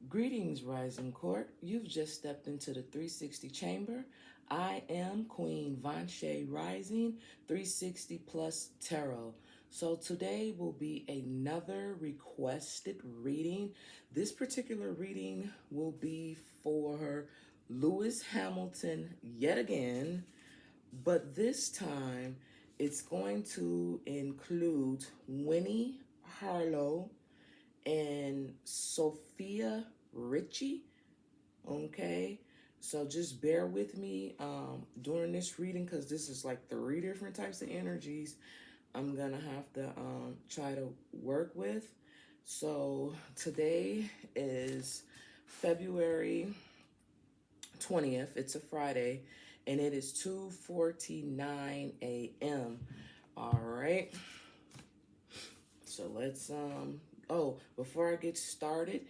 Greetings, Rising Court. You've just stepped into the 360 chamber. I am Queen Vanshay Rising, 360 plus Tarot. So today will be another requested reading. This particular reading will be for Lewis Hamilton yet again, but this time it's going to include Winnie Harlow and Sofia Richie. Okay, so just bear with me during this reading, because this is like 3 different types of energies I'm gonna have to try to work with. So today is February 20th. It's a Friday, and it is 2:49 a.m. All right, so let's before I get started,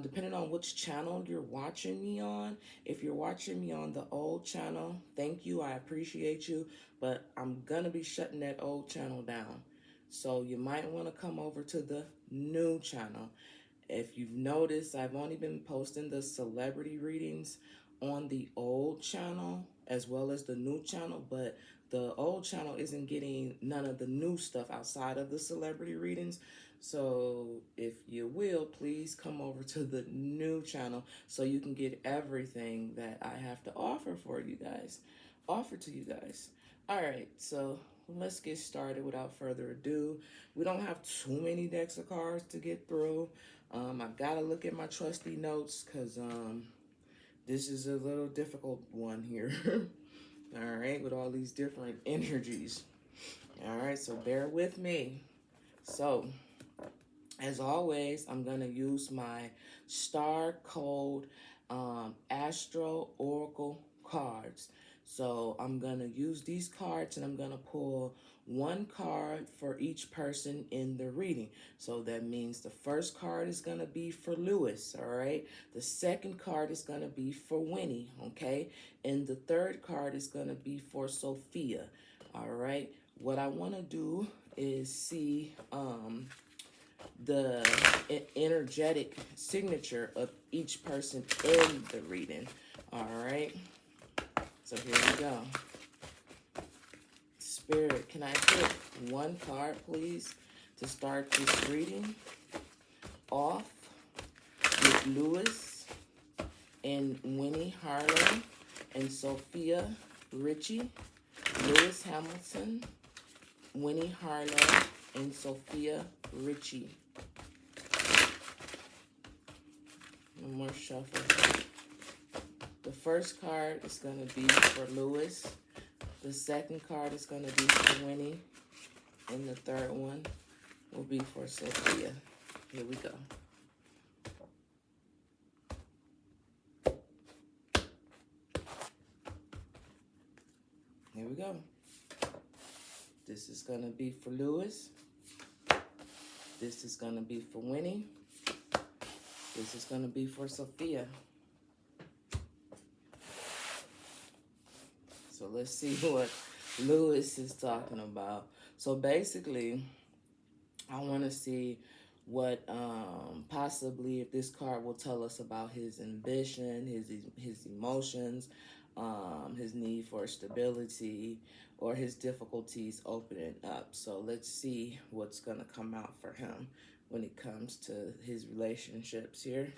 depending on which channel you're watching me on, if you're watching me on the old channel, thank you, I appreciate you, but I'm gonna be shutting that old channel down. So you might want to come over to the new channel. If you've noticed, I've only been posting the celebrity readings on the old channel as well as the new channel, but the old channel isn't getting none of the new stuff outside of the celebrity readings. So if you will, please come over to the new channel so you can get everything that I have to offer to you guys. All right, so let's get started without further ado. We don't have too many decks of cards to get through. I've got to look at my trusty notes because this is a little difficult one here. All right, with all these different energies. All right, so bear with me. So, as always, I'm going to use my Star Code Astro Oracle cards. So I'm going to use these cards, and I'm going to pull one card for each person in the reading. So that means the first card is going to be for Lewis, all right? The second card is going to be for Winnie, okay? And the third card is going to be for Sofia, all right? What I want to do is see the energetic signature of each person in the reading. All right, so here we go. Spirit, can I pick one card, please, to start this reading off with Lewis and Winnie Harlow and Sofia Richie? Lewis Hamilton, Winnie Harlow, and Sofia Richie. One more shuffle. The first card is going to be for Lewis. The second card is going to be for Winnie. And the third one will be for Sofia. Here we go. Here we go. This is going to be for Lewis. This is going to be for Winnie. This is going to be for Sofia. So let's see what Lewis is talking about. So basically, I want to see what possibly if this card will tell us about his ambition, his emotions, his need for stability, or his difficulties opening up. So let's see what's going to come out for him when it comes to his relationships here.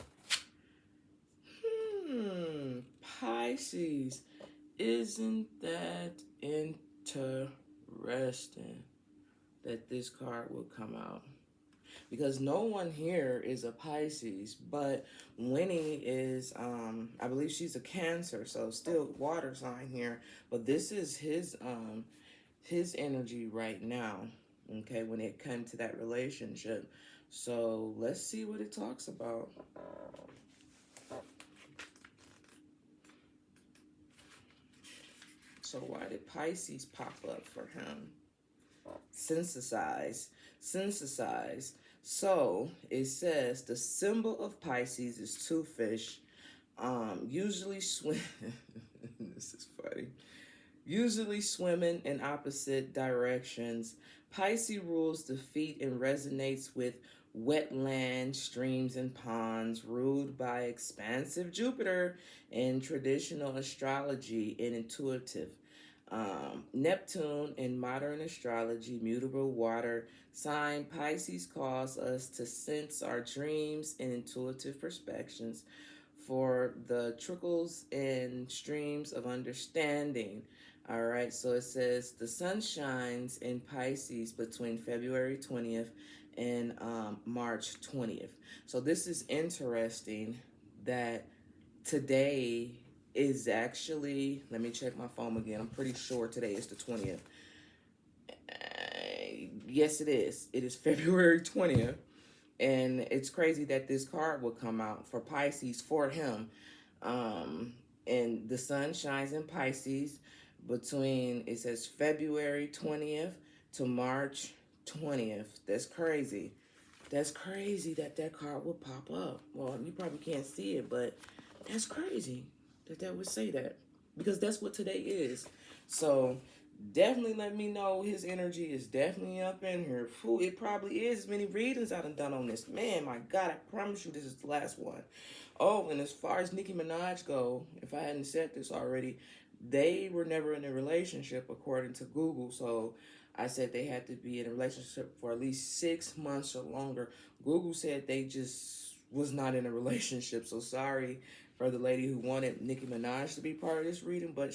Pisces. Isn't that interesting that this card will come out? Because no one here is a Pisces, but Winnie is, I believe she's a Cancer, so still water sign here. But this is his energy right now, okay, when it comes to that relationship. So let's see what it talks about. So why did Pisces pop up for him? Synthesize. So it says the symbol of Pisces is two fish. Usually swim. This is funny. Usually swimming in opposite directions. Pisces rules the feet and resonates with wetlands, streams, and ponds ruled by expansive Jupiter in traditional astrology and intuitive. Neptune in modern astrology, mutable water sign Pisces calls us to sense our dreams and intuitive perspectives for the trickles and streams of understanding. All right, so it says the sun shines in Pisces between February 20th and March 20th. So this is interesting that today is actually, let me check my phone again. I'm pretty sure today is the 20th. Yes, it is. It is February 20th. And it's crazy that this card would come out for Pisces for him. And the sun shines in Pisces between, it says February 20th to March 20th. That's crazy. That's crazy that that card would pop up. Well, you probably can't see it, but that's crazy that that would say that. Because that's what today is. So definitely let me know. His energy is definitely up in here. Whew, it probably is. Many readings I've done on this. Man, my God, I promise you this is the last one. Oh, and as far as Nicki Minaj go, if I hadn't said this already, they were never in a relationship according to Google. So I said they had to be in a relationship for at least 6 months or longer. Google said they just was not in a relationship. So sorry for the lady who wanted Nicki Minaj to be part of this reading, but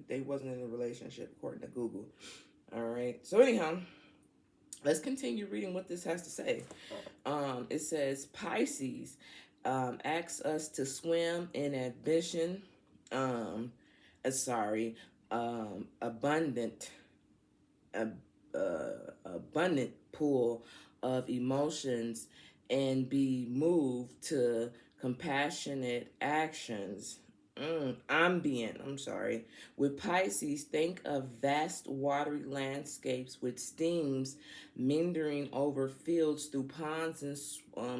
they wasn't in a relationship according to Google. All right. So anyhow, let's continue reading what this has to say. It says Pisces asks us to swim in ambition. Abundant. Abundant pool of emotions and be moved to compassionate actions. With Pisces, think of vast watery landscapes with streams meandering over fields through ponds and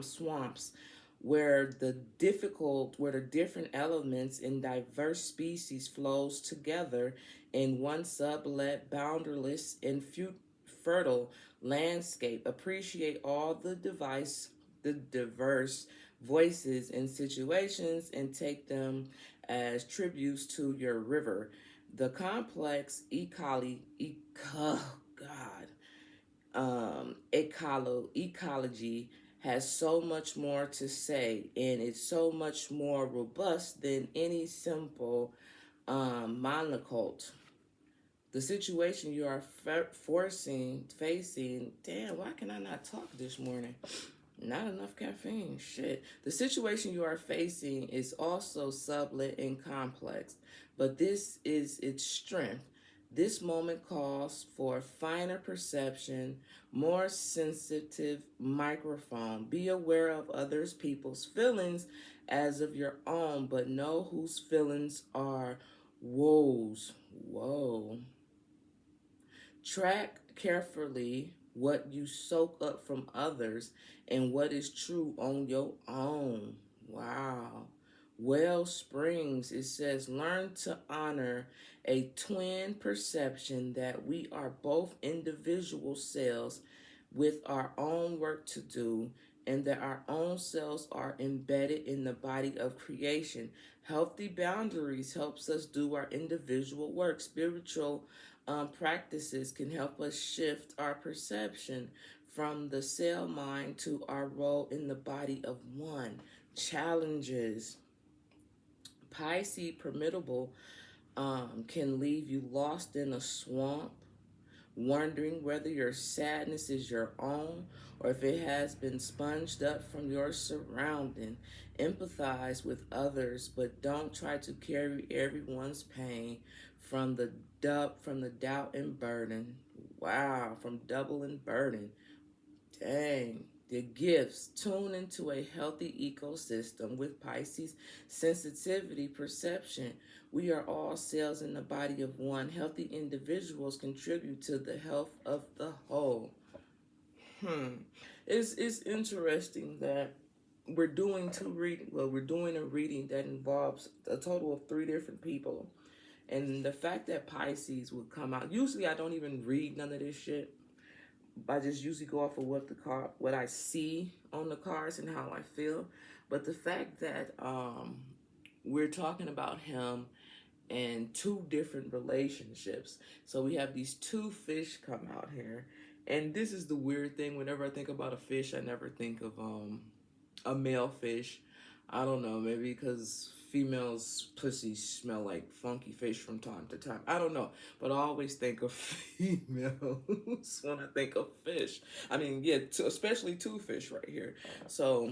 swamps, where the different elements in diverse species flows together in one sublet, boundaryless and fertile landscape. Appreciate all the diverse voices and situations and take them as tributes to your river. The complex ecology has so much more to say, and it's so much more robust than any simple monoculture. The situation you are facing, damn, why can I not talk this morning? Not enough caffeine, shit. The situation you are facing is also sublet and complex, but this is its strength. This moment calls for finer perception, more sensitive microphone. Be aware of others people's feelings as of your own, but know whose feelings are woes. Whoa. Track carefully what you soak up from others and what is true on your own. Wow. Well Springs, it says, learn to honor a twin perception that we are both individual selves with our own work to do and that our own selves are embedded in the body of creation. Healthy boundaries helps us do our individual work. Spiritual practices can help us shift our perception from the cell mind to our role in the body of one. Challenges. Pisces permittable can leave you lost in a swamp, wondering whether your sadness is your own or if it has been sponged up from your surrounding. Empathize with others, but don't try to carry everyone's pain from the doubt and burden. Wow, from double and burden. Dang. The gifts. Tune into a healthy ecosystem with Pisces sensitivity perception. We are all cells in the body of one. Healthy individuals contribute to the health of the whole. It's interesting that we're doing we're doing a reading that involves a total of 3 different people. And the fact that Pisces would come out, usually I don't even read none of this shit. I just usually go off of what I see on the cards and how I feel. But the fact that we're talking about him and two different relationships. So we have these two fish come out here. And this is the weird thing. Whenever I think about a fish, I never think of a male fish. I don't know, maybe because females' pussies smell like funky fish from time to time. I don't know, but I always think of females when I think of fish. I mean, yeah, especially two fish right here. So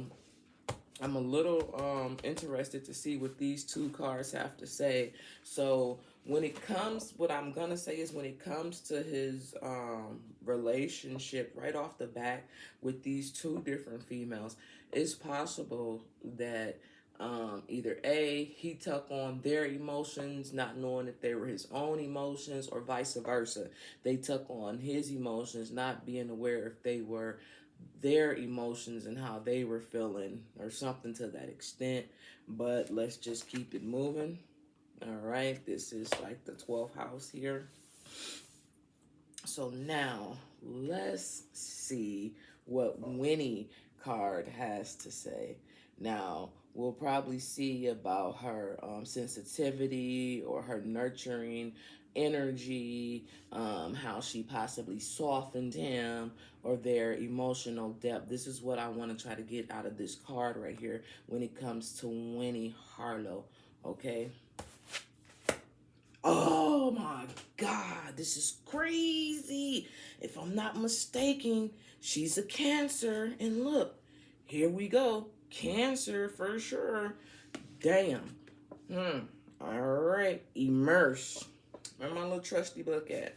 I'm a little interested to see what these two cards have to say. So when it comes, what I'm gonna say is when it comes to his relationship right off the bat with these two different females, it's possible that either A, he took on their emotions, not knowing that they were his own emotions, or vice versa. They took on his emotions, not being aware if they were their emotions and how they were feeling, or something to that extent. But let's just keep it moving. All right, this is like the 12th house here. So now let's see what Winnie card has to say. Now we'll probably see about her sensitivity or her nurturing energy, how she possibly softened him, or their emotional depth. This is what I want to try to get out of this card right here when it comes to Winnie Harlow. Okay. Oh my God, this is crazy. If I'm not mistaken, she's a Cancer. And look, here we go. Cancer for sure. Damn. All right. Immerse. Where my little trusty book at?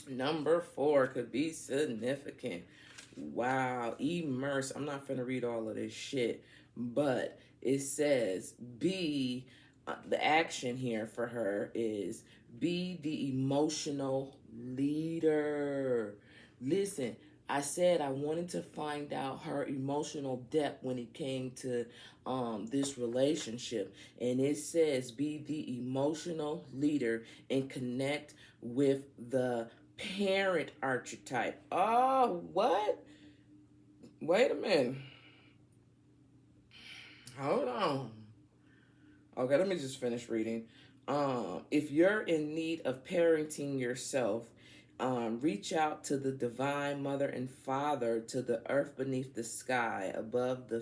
Number 4 could be significant. Wow. Immerse. I'm not finna read all of this shit, but it says be the action here for her is be the emotional leader. Listen, I said I wanted to find out her emotional depth when it came to this relationship. And it says be the emotional leader and connect with the parent archetype. Oh, what? Wait a minute. Hold on. Okay, let me just finish reading. If you're in need of parenting yourself, reach out to the divine mother and father, to the earth beneath the sky, above the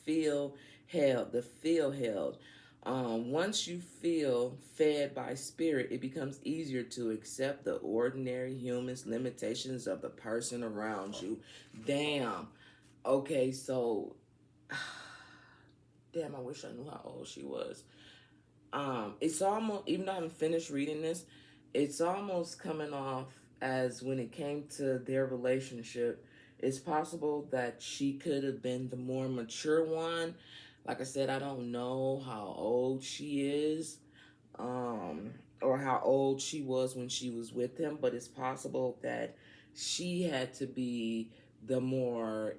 feel held. Once you feel fed by spirit, it becomes easier to accept the ordinary human's limitations of the person around you. Damn. Okay, so damn, I wish I knew how old she was. It's almost, even though I haven't finished reading this, it's almost coming off as when it came to their relationship, it's possible that she could have been the more mature one. Like I said, I don't know how old she is, or how old she was when she was with him, but it's possible that she had to be the more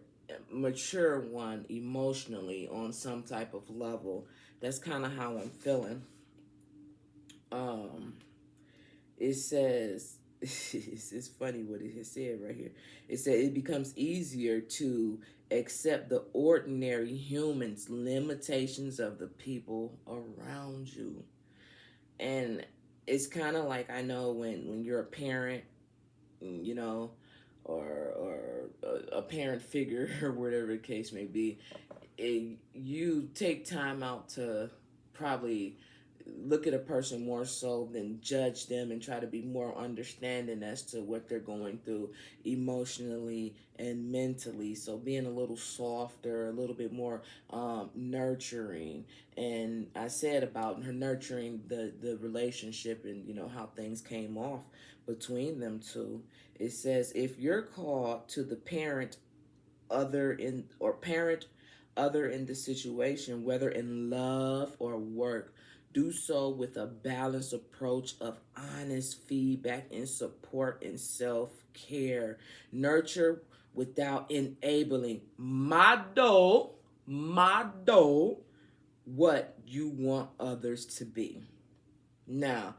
mature one emotionally on some type of level. That's kind of how I'm feeling. It says, it's funny what it has said right here. It said it becomes easier to accept the ordinary humans' limitations of the people around you. And it's kind of like, I know when you're a parent, you know, or a parent figure or whatever the case may be, you take time out to probably look at a person more so than judge them, and try to be more understanding as to what they're going through emotionally and mentally. So being a little softer, a little bit more nurturing. And I said about her nurturing the relationship, and you know how things came off between them two. It says if you're called to the parent other in the situation, whether in love or work, do so with a balanced approach of honest feedback and support and self-care. Nurture without enabling. Model what you want others to be. Now,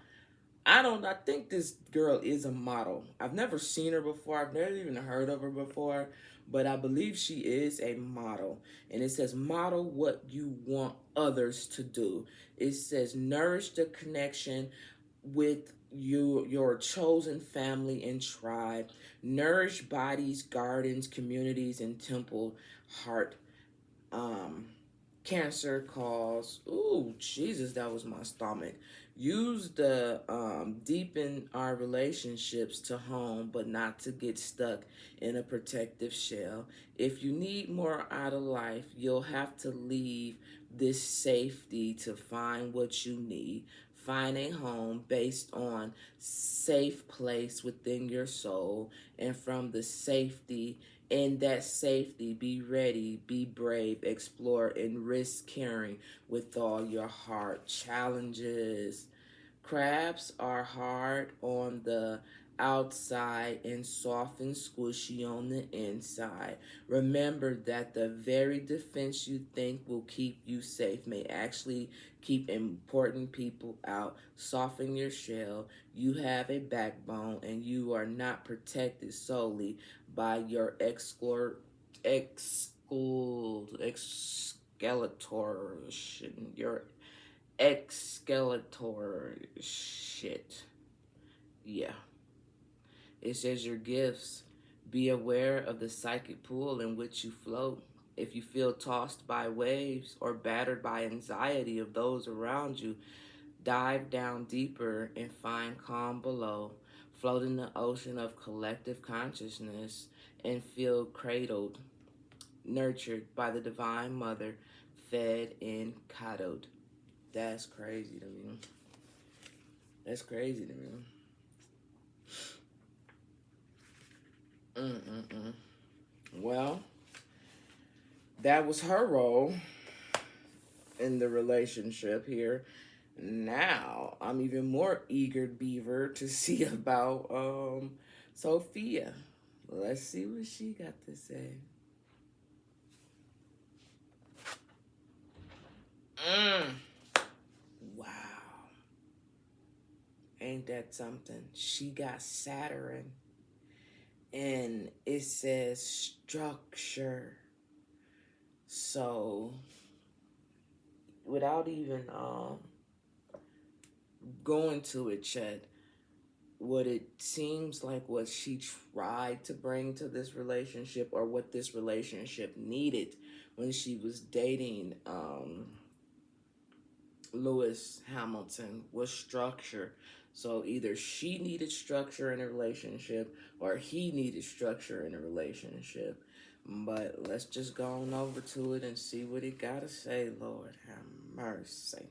I think this girl is a model. I've never seen her before. I've never even heard of her before, but I believe she is a model. And it says, model what you want others to do. It says, nourish the connection with your chosen family and tribe. Nourish bodies, gardens, communities, and temple heart. Um, Cancer cause, ooh, Jesus, that was my stomach. Use the deepen our relationships to home, but not to get stuck in a protective shell. If you need more out of life, you'll have to leave this safety to find what you need. Find a home based on safe place within your soul, and from the safety, in that safety, be ready, be brave, explore, and risk caring with all your heart. Challenges. Crabs are hard on the outside and soft and squishy on the inside. Remember that the very defense you think will keep you safe may actually keep important people out. Soften your shell. You have a backbone, and you are not protected solely by your exskeletor, your Skeletor shit. Yeah. It says your gifts. Be aware of the psychic pool in which you float. If you feel tossed by waves or battered by anxiety of those around you, dive down deeper and find calm below. Float in the ocean of collective consciousness and feel cradled, nurtured by the Divine Mother, fed and coddled. That's crazy to me. That's crazy to me. Mm-mm-mm. Well, that was her role in the relationship here. Now, I'm even more eager, Beaver, to see about Sophia. Let's see what she got to say. Mm. Wow. Ain't that something? She got Saturn, and it says structure. So, without even going to it, Chet, what it seems like what she tried to bring to this relationship, or what this relationship needed when she was dating Lewis Hamilton, was structure. So either she needed structure in a relationship, or he needed structure in a relationship. But let's just go on over to it and see what it got to say. Lord have mercy.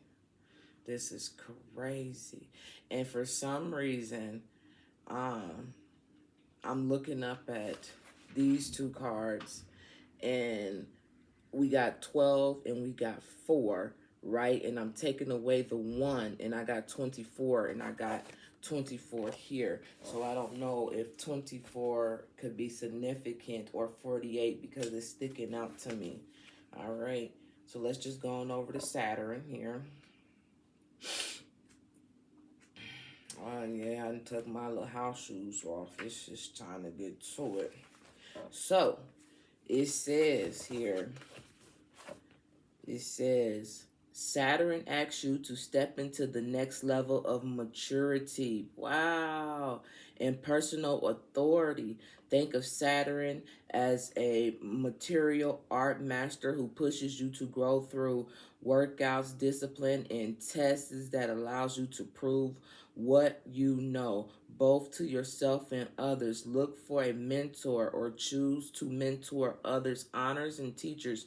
This is crazy. And for some reason, I'm looking up at these two cards, and we got 12 and we got 4, right? And I'm taking away the 1, and I got 24, and I got 24 here. So I don't know if 24 could be significant, or 48, because it's sticking out to me. All right. So let's just go on over to Saturn here. Oh, yeah, I took my little house shoes off. It's just time to get to it. So, it says here, Saturn asks you to step into the next level of maturity. Wow. And personal authority. Think of Saturn as a material art master who pushes you to grow through workouts, discipline, and tests that allows you to prove what you know, both to yourself and others. Look for a mentor or choose to mentor others, honors, and teachers,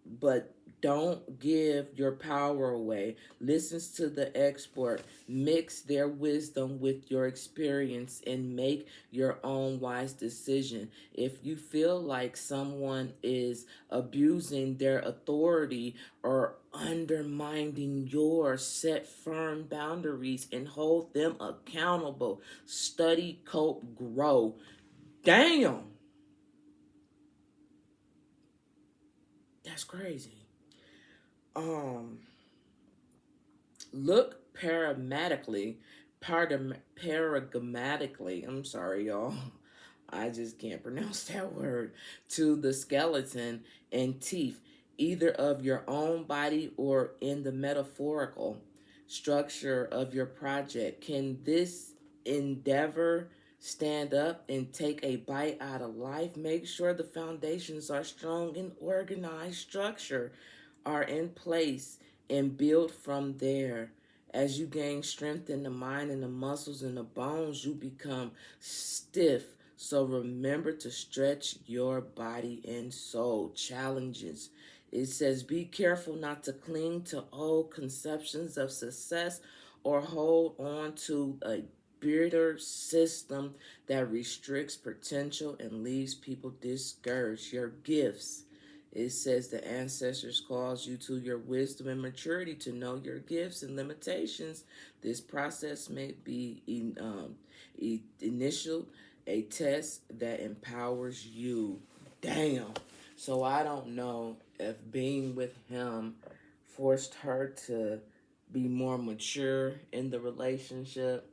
but don't give your power away. Listens to the expert, mix their wisdom with your experience, and make your own wise decision. If you feel like someone is abusing their authority or undermining yours, set firm boundaries and hold them accountable. Study, cope, grow. Damn. That's crazy. Look Paragmatically, I'm sorry, y'all. I just can't pronounce that word. To the skeleton and teeth, either of your own body or in the metaphorical structure of your project. Can this endeavor stand up and take a bite out of life? Make sure the foundations are strong and organized structure are in place and build from there. As you gain strength in the mind and the muscles and the bones, you become stiff. So remember to stretch your body and soul. Challenges. It says, be careful not to cling to old conceptions of success or hold on to a bitter system that restricts potential and leaves people discouraged. Your gifts. It says the ancestors calls you to your wisdom and maturity to know your gifts and limitations. This process may be initial, a test that empowers you. Damn. So I don't know if being with him forced her to be more mature in the relationship,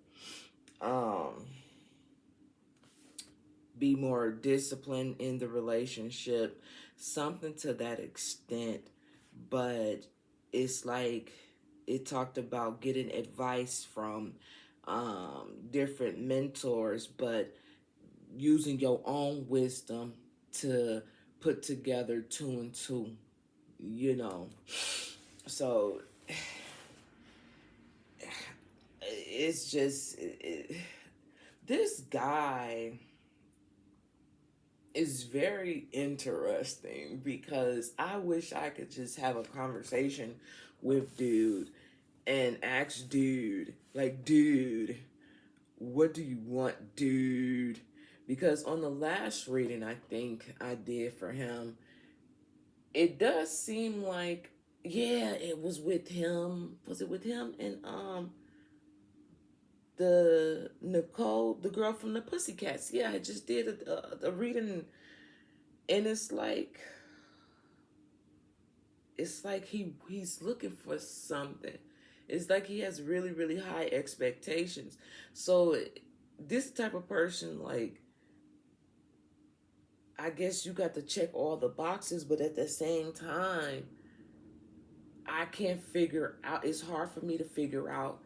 be more disciplined in the relationship, something to that extent. But it's like it talked about getting advice from different mentors, but using your own wisdom to put together two and two, you know. So it's just this guy is very interesting because I wish I could just have a conversation with dude and ask dude, like, dude, what do you want, dude? Because on the last reading I think I did for him, it does seem like, yeah, it was with him. Was it with him and the Nicole, the girl from the Pussycats? Yeah, I just did a reading, and it's like he's looking for something. It's like he has really, really high expectations. So this type of person, like, I guess you got to check all the boxes, but at the same time, I can't figure out, it's hard for me to figure out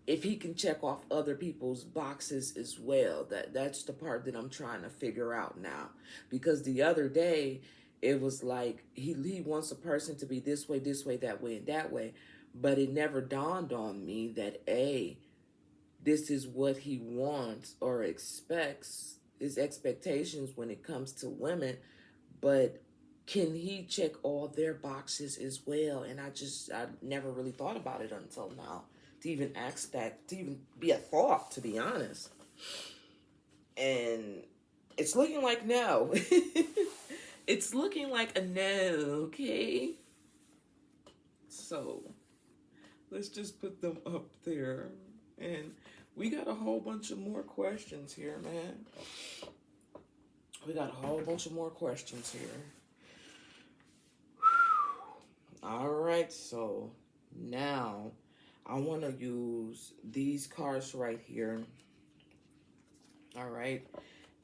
if he can check off other people's boxes as well. That's the part that I'm trying to figure out now. Because the other day, it was like he wants a person to be this way, that way, and that way. But it never dawned on me that, A, this is what he wants or expects, his expectations when it comes to women. But can he check all their boxes as well? And I never really thought about it until now, to even ask that, to even be a thought, to be honest. And it's looking like no. It's looking like a no, okay? So let's just put them up there. And we got a whole bunch of more questions here, man. We got a whole bunch of more questions here. All right, so now I want to use these cards right here. All right.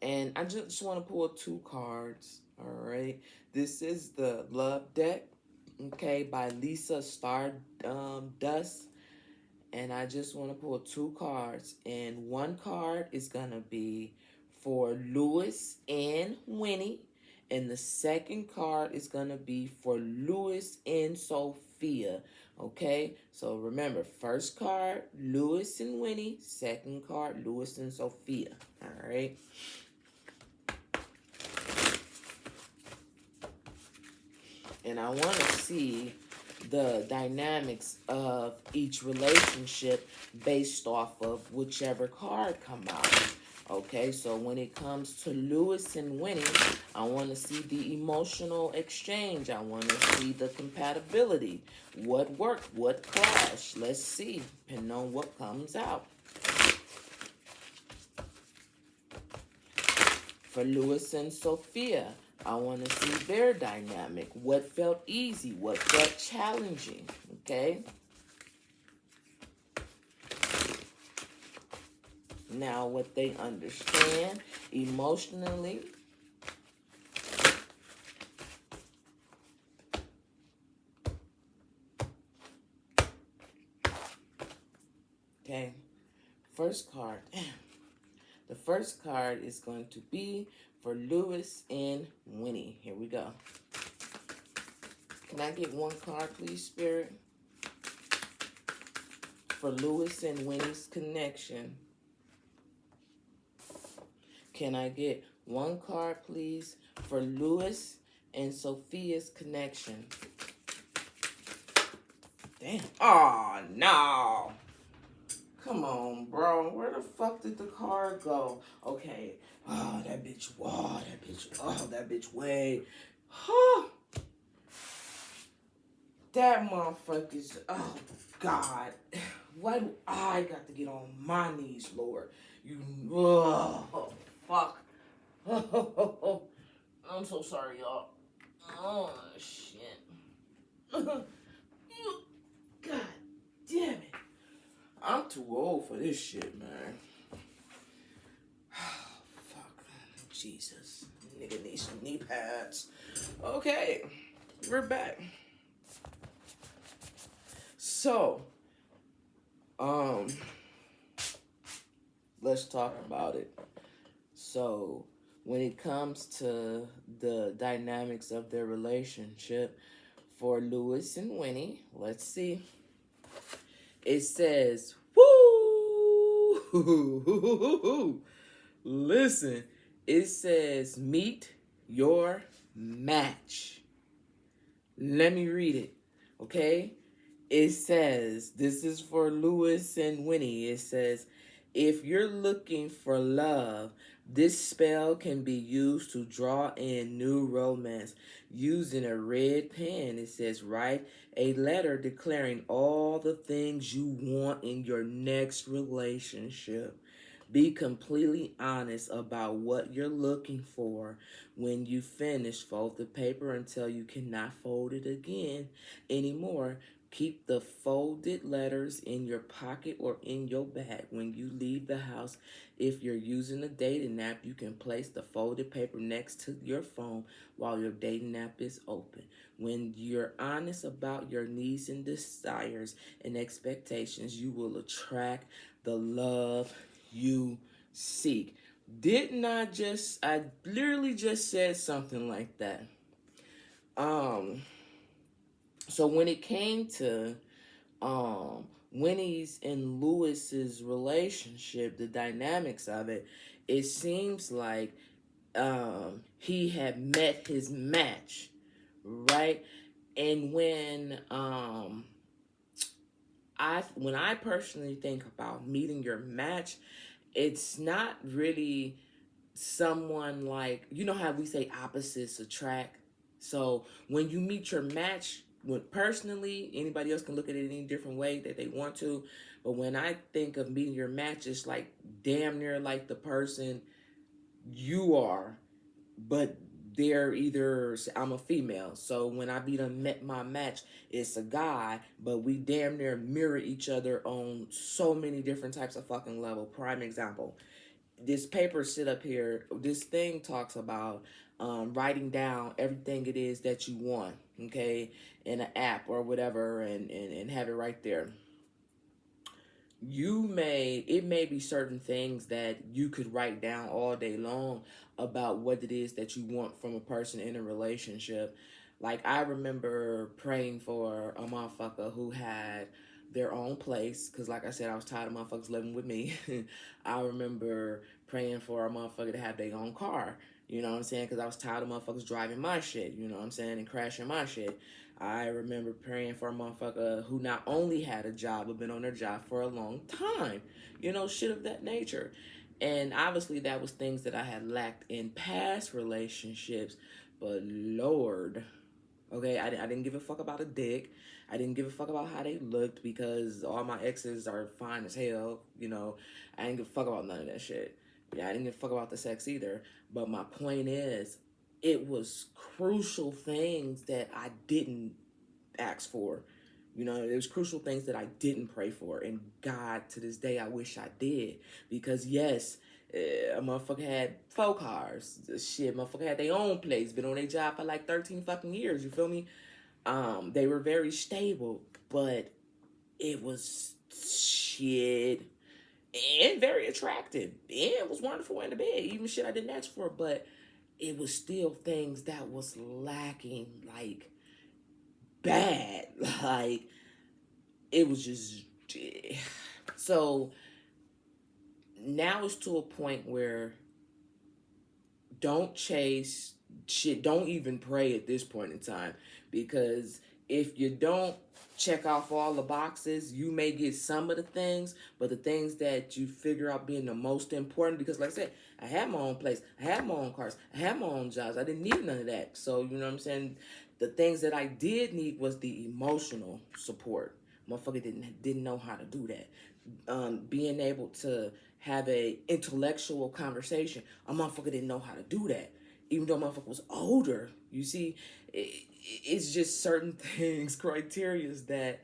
And I just want to pull 2 cards. All right. This is the Love Deck, okay, by Lisa Stardust. And I just want to pull 2 cards. And one card is going to be for Lewis and Winnie. And the second card is going to be for Lewis and Sophia. Okay, so remember, first card, Lewis and Winnie. Second card, Lewis and Sophia. All right. And I want to see the dynamics of each relationship based off of whichever card come out. Okay, so when it comes to Lewis and Winnie, I want to see the emotional exchange. I want to see the compatibility. What worked? What clashed? Let's see, depending on what comes out. For Lewis and Sophia, I want to see their dynamic. What felt easy? What felt challenging? Okay. Now, what they understand emotionally. Okay, first card. The first card is going to be for Lewis and Winnie. Here we go. Can I get one card, please, Spirit? For Lewis and Winnie's connection. Can I get one card, please, for Lewis and Sofia's connection? Damn. Oh, no. Come on, bro. Where the fuck did the card go? Okay. Oh, that bitch. Whoa, that bitch. Oh, that bitch way. Huh. That motherfucker's. Oh, God. Why do I got to get on my knees, Lord? You. Oh, fuck. I'm so sorry, y'all. Oh, shit. God damn it. I'm too old for this shit, man. Fuck. Jesus. Nigga needs some knee pads. Okay. We're back. So, let's talk about it. So, when it comes to the dynamics of their relationship for Lewis and Winnie, let's see. It says, woo! Listen, it says, meet your match. Let me read it, okay? It says, this is for Lewis and Winnie. It says, if you're looking for love, this spell can be used to draw in new romance. Using a red pen, it says, write a letter declaring all the things you want in your next relationship. Be completely honest about what you're looking for. When you finish, fold the paper until you cannot fold it again anymore. Keep the folded letters in your pocket or in your bag when you leave the house. If you're using a dating app, you can place the folded paper next to your phone while your dating app is open. When you're honest about your needs and desires and expectations, you will attract the love you seek. I literally just said something like that. So when it came to Winnie's and Lewis's relationship, the dynamics of it, it seems like he had met his match, right? And when I personally think about meeting your match, it's not really someone like, you know how we say opposites attract. So when you meet your match, personally, anybody else can look at it any different way that they want to, but when I think of meeting your match, it's like damn near like the person you are, but they're either, I'm a female, so when I met my match, it's a guy, but we damn near mirror each other on so many different types of fucking level. Prime example, this paper sit up here, this thing talks about writing down everything it is that you want, okay, in an app or whatever, and have it right there. It may be certain things that you could write down all day long about what it is that you want from a person in a relationship. Like, I remember praying for a motherfucker who had their own place, because like I said, I was tired of motherfuckers living with me. I remember praying for a motherfucker to have their own car, you know what I'm saying, because I was tired of motherfuckers driving my shit, you know what I'm saying, and crashing my shit. I remember praying for a motherfucker who not only had a job, but been on their job for a long time. You know, shit of that nature. And obviously that was things that I had lacked in past relationships. But Lord, okay, I didn't give a fuck about a dick. I didn't give a fuck about how they looked because all my exes are fine as hell. You know, I didn't give a fuck about none of that shit. Yeah, I didn't give a fuck about the sex either. But my point is, it was crucial things that I didn't ask for. You know, there's crucial things that I didn't pray for, and God, to this day, I wish I did. Because yes, a motherfucker had 4 cars. Shit, motherfucker had their own place, been on their job for like 13 fucking years. You feel me? They were very stable, but it was shit and very attractive. And it was wonderful in the bed, even shit I didn't ask for, but it was still things that was lacking, like bad. Like it was just so now it's to a point where don't chase shit, don't even pray at this point in time, because if you don't check off all the boxes, you may get some of the things, but the things that you figure out being the most important, because like I said, I had my own place, I had my own cars, I had my own jobs, I didn't need none of that. So you know what I'm saying, the things that I did need was the emotional support. Motherfucker didn't know how to do that. Being able to have a intellectual conversation, a motherfucker didn't know how to do that. Even though motherfucker was older, you see, it's just certain things, criterias that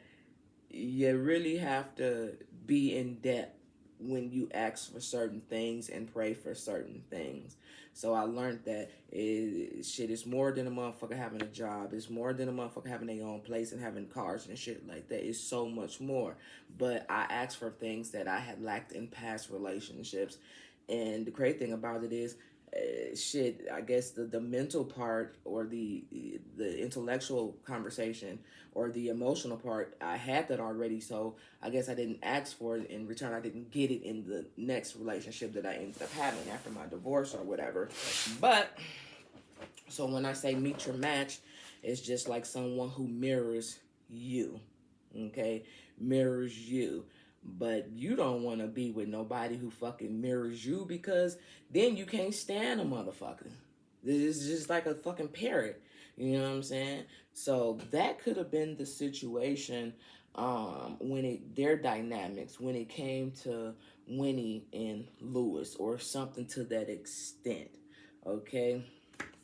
you really have to be in depth when you ask for certain things and pray for certain things. So I learned that shit is more than a motherfucker having a job. It's more than a motherfucker having their own place and having cars and shit like that. It's so much more. But I asked for things that I had lacked in past relationships. And the great thing about it is, shit, I guess the mental part or the intellectual conversation or the emotional part, I had that already. So I guess I didn't ask for it in return. I didn't get it in the next relationship that I ended up having after my divorce or whatever. But so when I say meet your match, it's just like someone who mirrors you. Okay, mirrors you. But you don't want to be with nobody who fucking mirrors you, because then you can't stand a motherfucker. This is just like a fucking parrot. You know what I'm saying? So that could have been the situation when their dynamics, when it came to Winnie and Lewis, or something to that extent. Okay?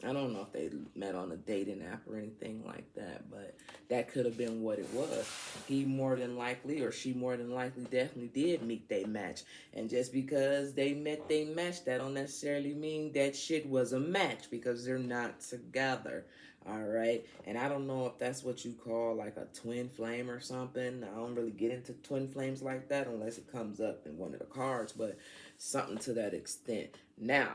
I don't know if they met on a dating app or anything like that, but that could have been what it was. He more than likely, or she more than likely, definitely did meet their match. And just because they met their match, that don't necessarily mean that shit was a match, because they're not together. All right. And I don't know if that's what you call like a twin flame or something. I don't really get into twin flames like that unless it comes up in one of the cards, but something to that extent. Now,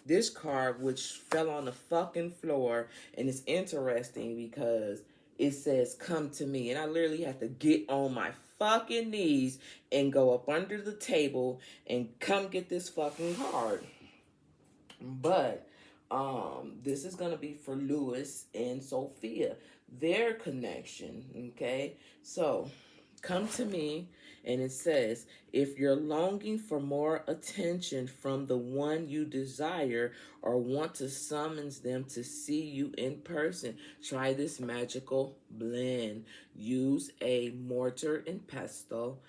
this card, which fell on the fucking floor, and it's interesting because it says come to me, and I literally have to get on my fucking knees and go up under the table and come get this fucking card. But this is gonna be for Lewis and Sophia, their connection. Okay, so come to me, and it says, if you're longing for more attention from the one you desire, or want to summons them to see you in person, try this magical blend. Use a mortar and pestle.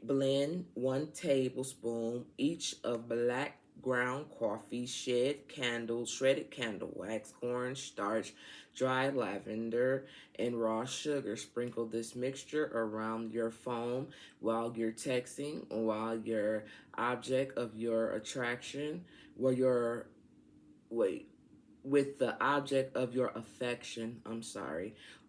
Blend 1 tablespoon each of black ground coffee, shredded candle wax, cornstarch, dried lavender, and raw sugar. Sprinkle this mixture around your phone while you're texting, while your object of your attraction, while your wait with the object of your affection,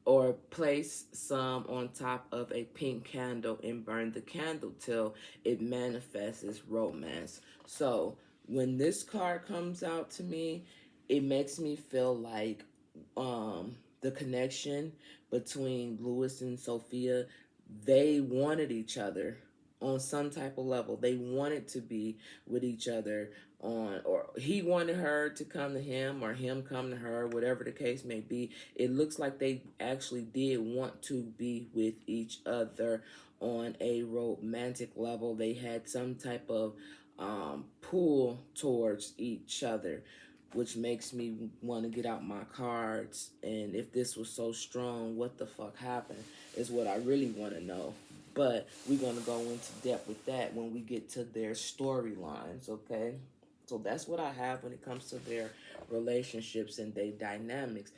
or place some on top of a pink candle and burn the candle till it manifests as romance. So when this card comes out to me, it makes me feel like the connection between Lewis and Sophia, they wanted each other on some type of level. They wanted to be with each other on, or he wanted her to come to him, or him come to her, whatever the case may be. It looks like they actually did want to be with each other on a romantic level. They had some type of pull towards each other, which makes me want to get out my cards. And if this was so strong, what the fuck happened is what I really want to know. But we're going to go into depth with that when we get to their storylines, okay? So that's what I have when it comes to their relationships and their dynamics.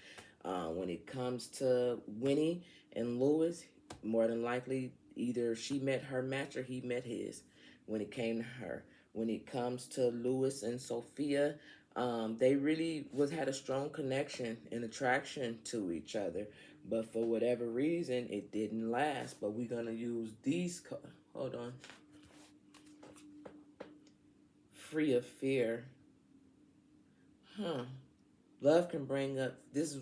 When it comes to Winnie and Lewis, More than likely, either she met her match or he met his when it came to her. When it comes to Lewis and Sophia, they really had a strong connection and attraction to each other. But for whatever reason, it didn't last. But we're going to use these. Hold on. Free of fear. Huh. Love can bring up. This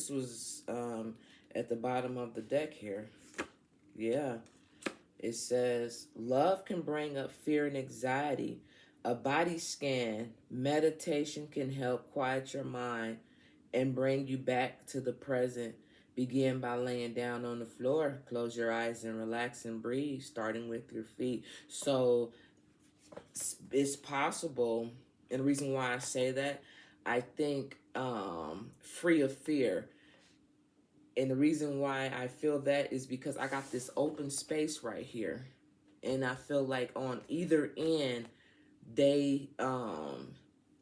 was at the bottom of the deck here. Yeah. It says, love can bring up fear and anxiety. A body scan, meditation can help quiet your mind and bring you back to the present. Begin by laying down on the floor. Close your eyes and relax and breathe, starting with your feet. So it's possible, and the reason why I say that, I think free of fear. And the reason why I feel that is because I got this open space right here. And I feel like on either end, they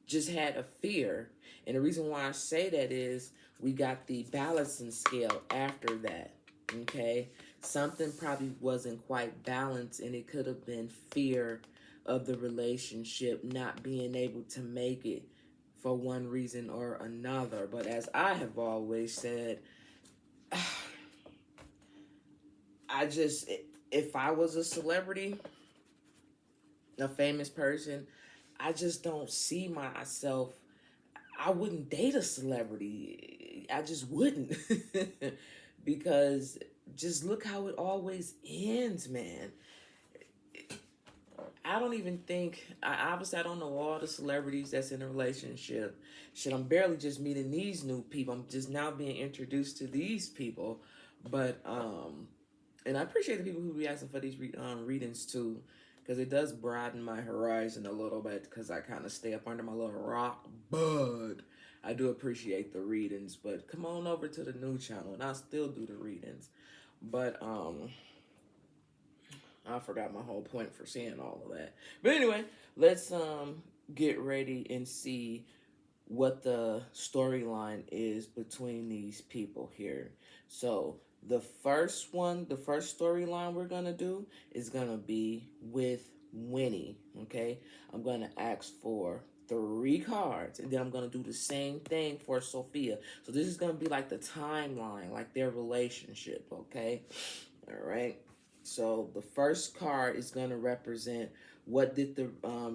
just had a fear. And the reason why I say that is we got the balancing scale after that. Okay? Something probably wasn't quite balanced, and it could have been fear of the relationship not being able to make it for one reason or another. But as I have always said, if I was a celebrity, a famous person, I just don't see myself. I wouldn't date a celebrity. I just wouldn't. Because just look how it always ends, man. I don't even think, obviously I don't know all the celebrities that's in a relationship. Shit, I'm barely just meeting these new people. I'm just now being introduced to these people. But, and I appreciate the people who be asking for these readings too, because it does broaden my horizon a little bit, because I kind of stay up under my little rock. But I do appreciate the readings. But come on over to the new channel, and I'll still do the readings. But, I forgot my whole point for saying all of that. But anyway, let's get ready and see what the storyline is between these people here. So the first storyline we're gonna do is gonna be with Winnie. Okay, I'm gonna ask for 3 cards, and then I'm gonna do the same thing for Sophia. So this is gonna be like the timeline, like their relationship. Okay, all right. So the first card is going to represent what did the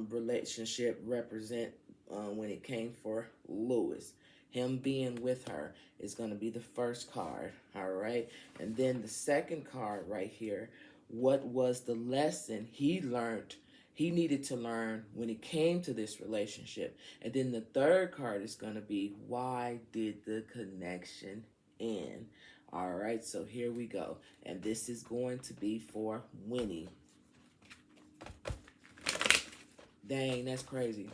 relationship represent when it came for Lewis. Him being with her is going to be the first card, all right? And then the second card right here, what was the lesson he learned, he needed to learn when it came to this relationship? And then the third card is going to be, why did the connection end? All right, so here we go. And this is going to be for Winnie. Dang, that's crazy.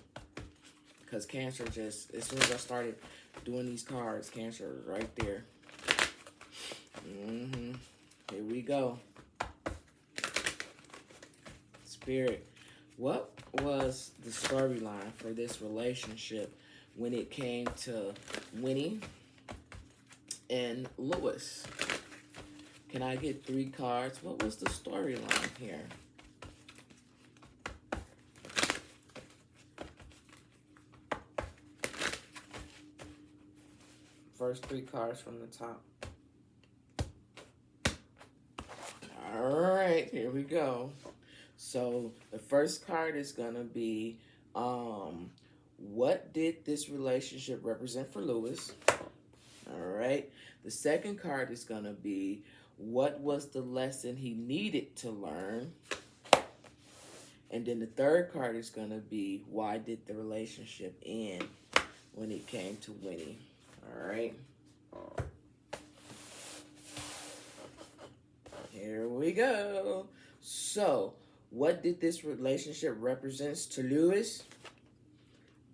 Because Cancer just, as soon as I started doing these cards, Cancer was right there. Here we go. Spirit, what was the storyline for this relationship when it came to Winnie and Lewis? Can I get 3 cards? What was the storyline here? First 3 cards from the top. All right, here we go. So the first card is gonna be, what did this relationship represent for Lewis? All right. The second card is going to be, what was the lesson he needed to learn? And then the third card is going to be, why did the relationship end when it came to Winnie? All right. Here we go. So, what did this relationship represent to Lewis?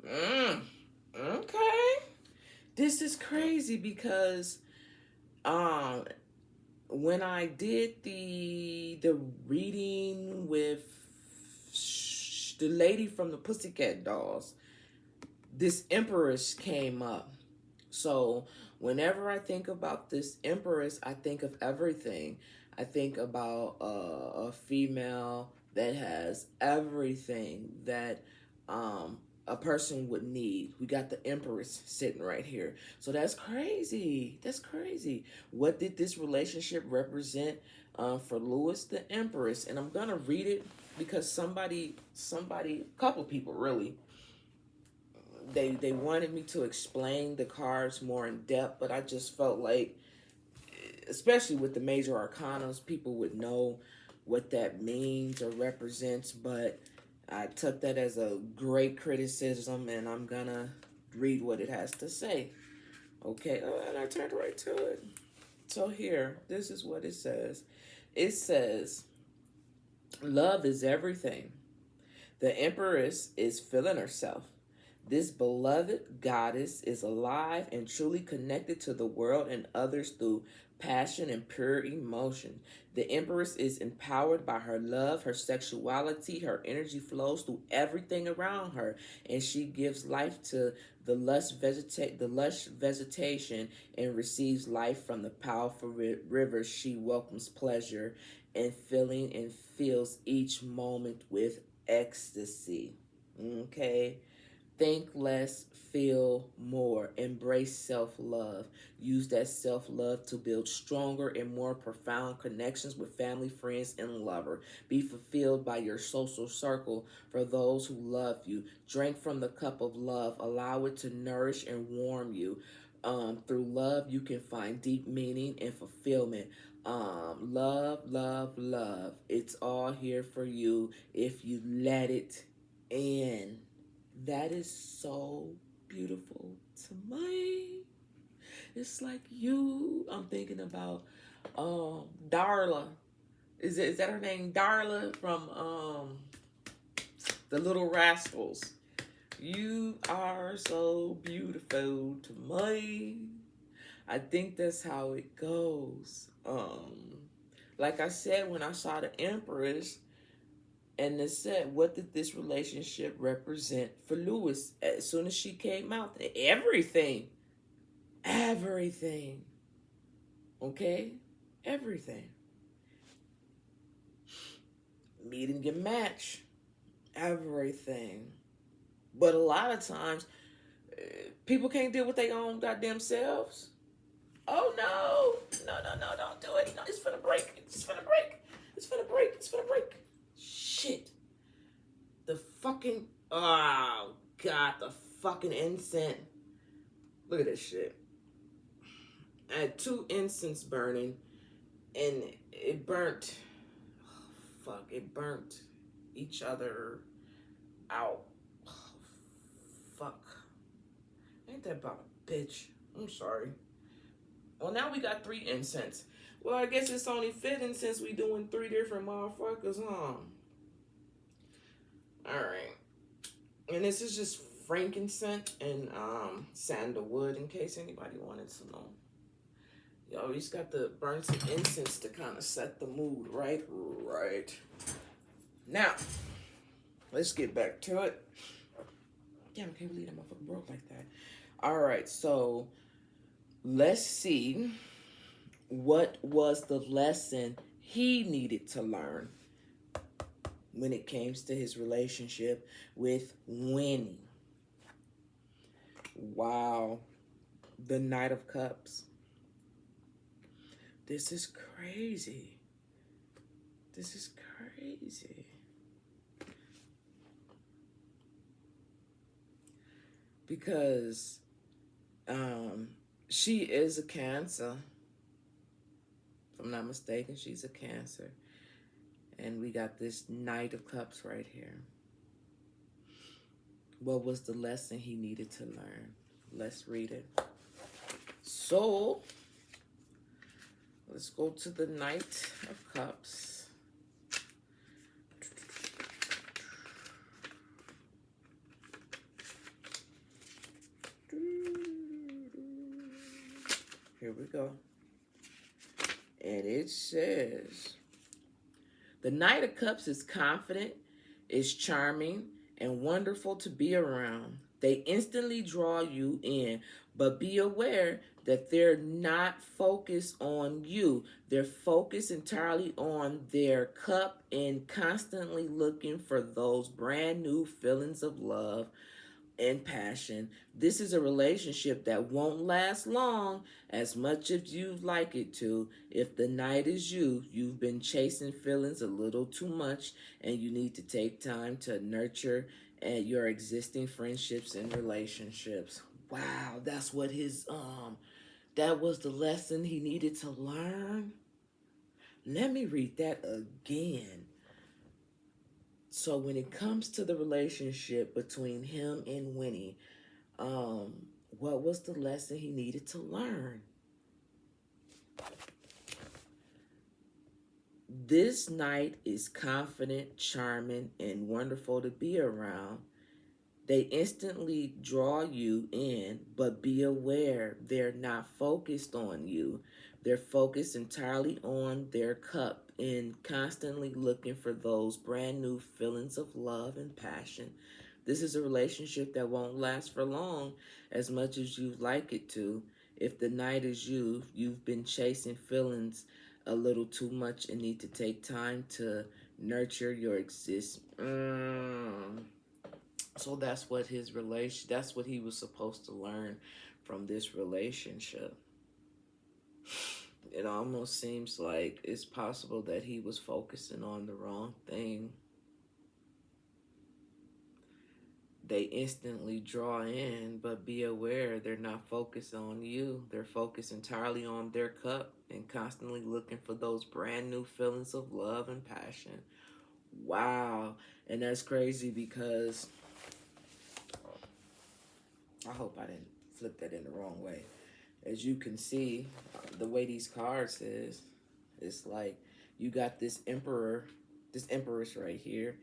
Okay. This is crazy because when I did the reading with the lady from the Pussycat Dolls, this Empress came up. So Whenever I think about this Empress, I think of everything. I think about a female that has everything that a person would need. We got the Empress sitting right here. So that's crazy. That's crazy. What did this relationship represent for Lewis? The Empress. And I'm going to read it because somebody, a couple people really, they wanted me to explain the cards more in depth, but I just felt like, especially with the major arcanas, people would know what that means or represents, but I took that as a great criticism, and I'm gonna read what it has to say. Okay, and I turned right to it. So here, this is what it says. It says, love is everything. The Empress is feeling herself. This beloved goddess is alive and truly connected to the world and others through passion and pure emotion. The Empress is empowered by her love, her sexuality, her energy flows through everything around her, and she gives life to the lush vegetation and receives life from the powerful rivers. She welcomes pleasure and feeling and fills each moment with ecstasy. Okay? Think less, feel more. Embrace self-love. Use that self-love to build stronger and more profound connections with family, friends, and lover. Be fulfilled by your social circle for those who love you. Drink from the cup of love. Allow it to nourish and warm you. Through love, you can find deep meaning and fulfillment. Love, love, love. It's all here for you if you let it in. That is so beautiful to me. It's like you. I'm thinking about Darla. Is that her name? Darla from The Little Rascals. You are so beautiful to me. I think that's how it goes. Like I said, when I saw the Empress, and it said, what did this relationship represent for Lewis? As soon as she came out, everything. Okay? Everything. Meeting your match. Everything. But a lot of times, people can't deal with their own goddamn selves. Oh, no, don't do it. No, it's finna break. Shit. The fucking, oh, God, the fucking incense. Look at this shit. I had 2 incense burning, and it burnt, it burnt each other out. Oh, fuck. Ain't that about a bitch? I'm sorry. Well, now we got 3 incense. Well, I guess it's only fitting since we doing 3 different motherfuckers, huh? Alright. And this is just frankincense and sandalwood, in case anybody wanted to know. You always got to burn some incense to kind of set the mood, right? Right. Now, let's get back to it. Damn, I can't believe that motherfucker broke like that. Alright, so let's see what was the lesson he needed to learn when it came to his relationship with Winnie. Wow. The Knight of Cups. This is crazy. Because she is a Cancer. If I'm not mistaken, she's a Cancer. And we got this Knight of Cups right here. What was the lesson he needed to learn? Let's read it. So, let's go to the Knight of Cups. Here we go. And it says, the Knight of Cups is confident, is charming, and wonderful to be around. They instantly draw you in, but be aware that they're not focused on you. They're focused entirely on their cup and constantly looking for those brand new feelings of love and passion. This is a relationship that won't last long as much as you'd like it to. If the night is you, you've been chasing feelings a little too much and you need to take time to nurture your existing friendships and relationships. Wow, that's what his that was the lesson he needed to learn. Let me read that again. So when it comes to the relationship between him and Winnie, um, what was the lesson he needed to learn? This knight is confident, charming, and wonderful to be around. They instantly draw you in, but be aware they're not focused on you. They're focused entirely on their cup and constantly looking for those brand new feelings of love and passion. This is a relationship that won't last for long as much as you'd like it to. If the night is you, you've been chasing feelings a little too much and need to take time to nurture your So that's what that's what he was supposed to learn from this relationship. It almost seems like it's possible that he was focusing on the wrong thing. They instantly draw in, but be aware they're not focused on you. They're focused entirely on their cup and constantly looking for those brand new feelings of love and passion. Wow. And that's crazy because I hope I didn't flip that in the wrong way. As you can see, the way these cards is, it's like you got this empress right here,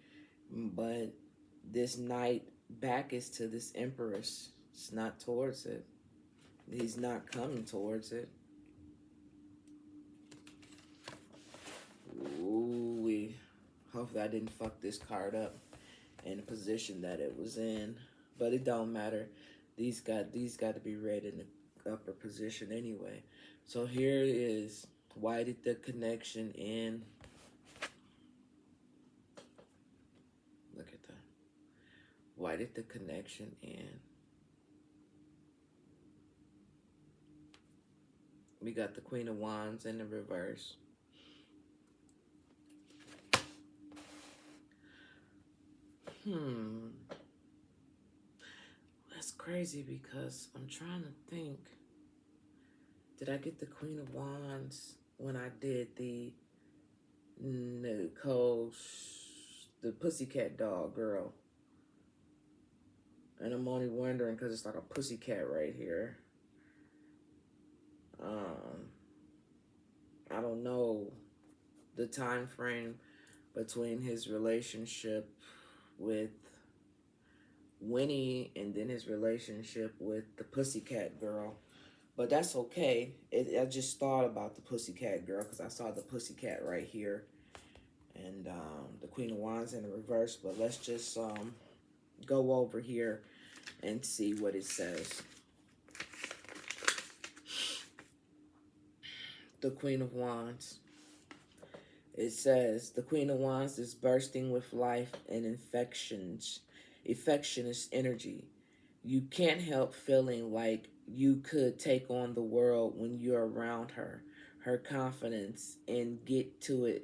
but this knight back is to this empress. It's not towards it. He's not coming towards it. Ooh, hopefully I didn't fuck this card up in the position that it was in, but it don't matter. These got to be read in the upper position anyway. So here it is. Why did the connection end? Look at that. Why did the connection end? We got the Queen of Wands in the reverse. That's crazy because I'm trying to think. Did I get the Queen of Wands when I did the pussycat doll girl? And I'm only wondering because it's like a pussycat right here. I don't know the time frame between his relationship with Winnie and then his relationship with the pussycat girl. But that's okay. I just thought about the pussycat girl because I saw the pussycat right here. And the Queen of Wands in the reverse. But let's just go over here and see what it says. The Queen of Wands. It says, the Queen of Wands is bursting with life and infectious energy. You can't help feeling like you could take on the world when you're around her. Her confidence and get to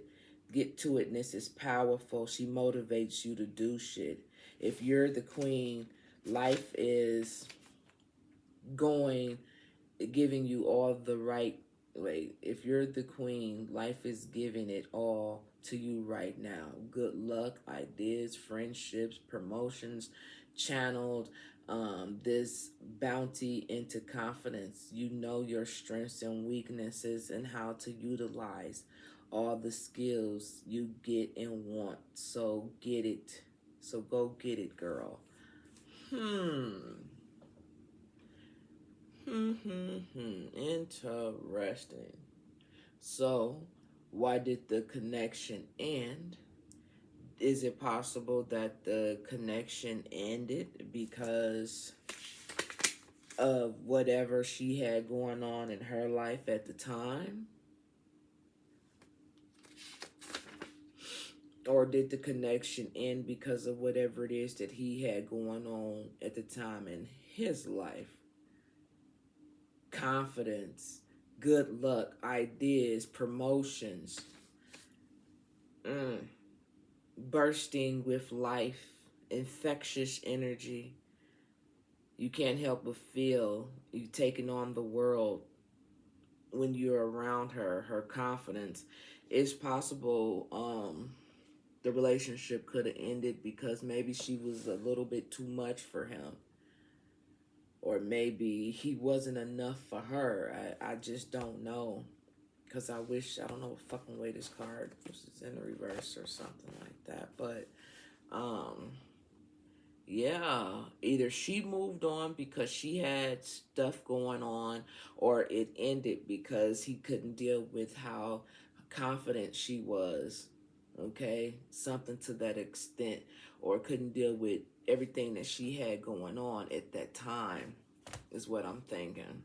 itness is powerful. She motivates you to do shit. If you're the queen, life is giving you all the right way. If you're the queen, life is giving it all to you right now. Good luck, ideas, friendships, promotions, channeled this bounty into confidence. You know your strengths and weaknesses and how to utilize all the skills you get and want. So get it. So go get it, girl. Interesting. So, why did the connection end? Is it possible that the connection ended because of whatever she had going on in her life at the time? Or did the connection end because of whatever it is that he had going on at the time in his life? Confidence, good luck, ideas, promotions, bursting with life, infectious energy. You can't help but feel you taking on the world when you're around her. Her confidence. It's possible the relationship could have ended because maybe she was a little bit too much for him, or maybe he wasn't enough for her. I just don't know, because I don't know what fucking way this card was in reverse or something like that. But yeah, either she moved on because she had stuff going on, or it ended because he couldn't deal with how confident she was. Okay, something to that extent, or couldn't deal with everything that she had going on at that time, is what I'm thinking.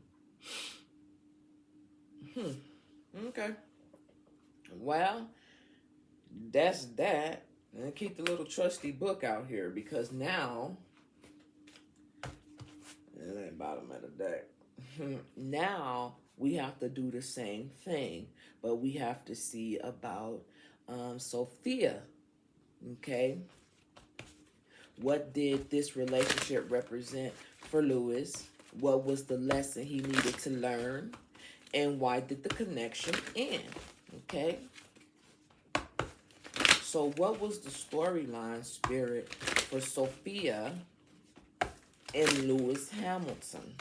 Okay. Well, that's that. And keep the little trusty book out here, because now, it ain't bottom of the deck. Now we have to do the same thing, but we have to see about Sofia. Okay. What did this relationship represent for Lewis? What was the lesson he needed to learn? And why did the connection end? Okay. So what was the storyline, Spirit, for Sofia and Lewis Hamilton?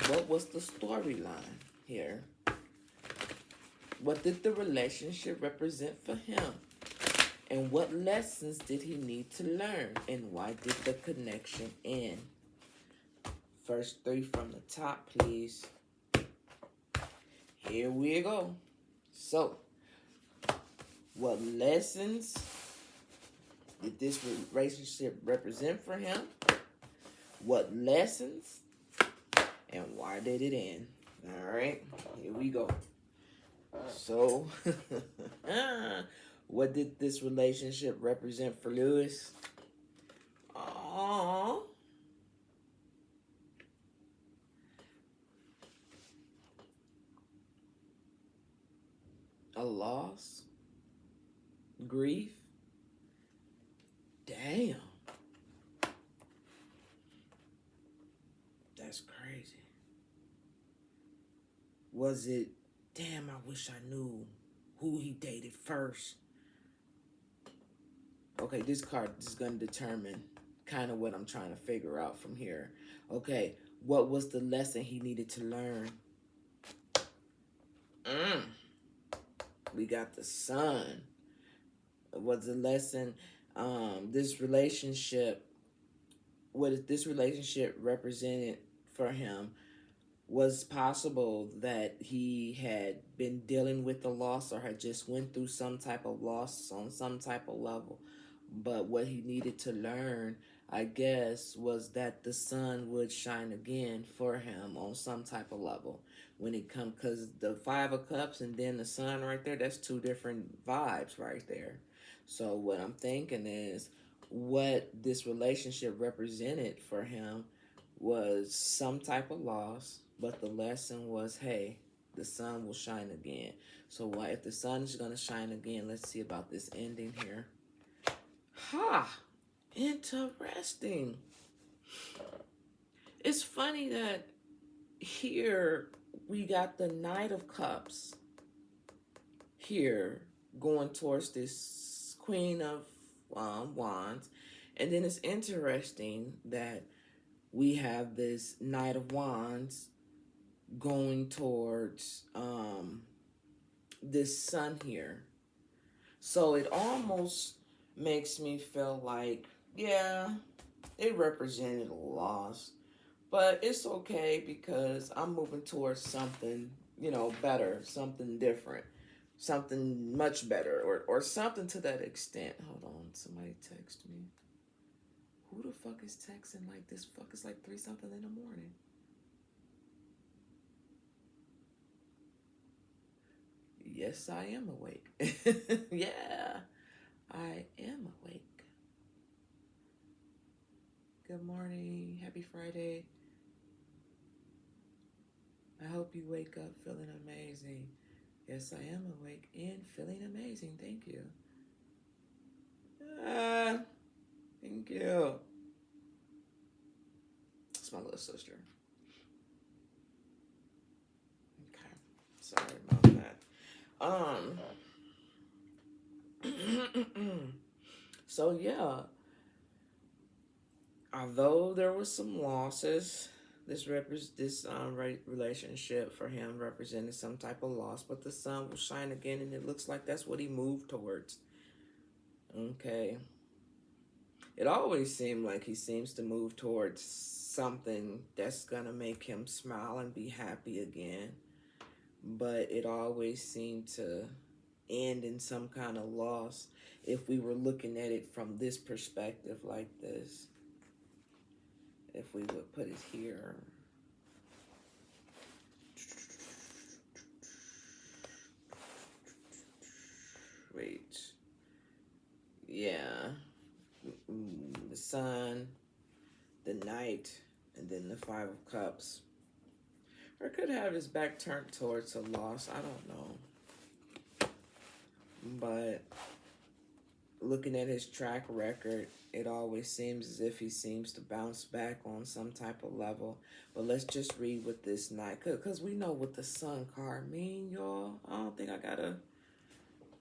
What was the storyline here? What did the relationship represent for him? And what lessons did he need to learn? And why did the connection end? First three from the top, please. Here we go. So, what lessons did this relationship represent for him? What lessons? And why did it end? All right, here we go. So, what did this relationship represent for Lewis? Aww. A loss? Grief? Damn. That's crazy. Was it, damn, I wish I knew who he dated first? Okay, this card is going to determine kind of what I'm trying to figure out from here. Okay, what was the lesson he needed to learn? We got the Sun. Was the lesson, this relationship, what this relationship represented for him? Was possible that he had been dealing with the loss, or had just went through some type of loss on some type of level. But what he needed to learn, I guess, was that the sun would shine again for him on some type of level when it comes, because the Five of Cups and then the sun right there, that's two different vibes right there. So what I'm thinking is, what this relationship represented for him was some type of loss, but the lesson was, hey, the sun will shine again. So why, if the sun is going to shine again, let's see about this ending here. Ha! Interesting. It's funny that here we got the Knight of Cups here going towards this Queen of Wands. And then it's interesting that we have this Knight of Wands going towards this sun here. So it almost makes me feel like, yeah, it represented a loss. But it's okay, because I'm moving towards something, better, something different, something much better, or something to that extent. Hold on, somebody text me. Who the fuck is texting like this? Fuck, it's like 3 something in the morning. Yes, I am awake. Yeah, I am awake. Good morning. Happy Friday. I hope you wake up feeling amazing. Yes, I am awake and feeling amazing. Thank you. Thank you. It's my little sister. Okay. Sorry about that. So yeah, although there was some losses, this relationship for him represented some type of loss, but the sun will shine again, and it looks like that's what he moved towards. Okay. It always seemed like he seems to move towards something that's gonna make him smile and be happy again, but it always seemed to end in some kind of loss if we were looking at it from this perspective like this. If we would put it here. Wait. Yeah. The sun, the knight, and then the 5 of cups. Or could have his back turned towards a loss. I don't know. But looking at his track record, it always seems as if he seems to bounce back on some type of level. But let's just read what this knight, because we know what the sun card mean, y'all. I don't think I gotta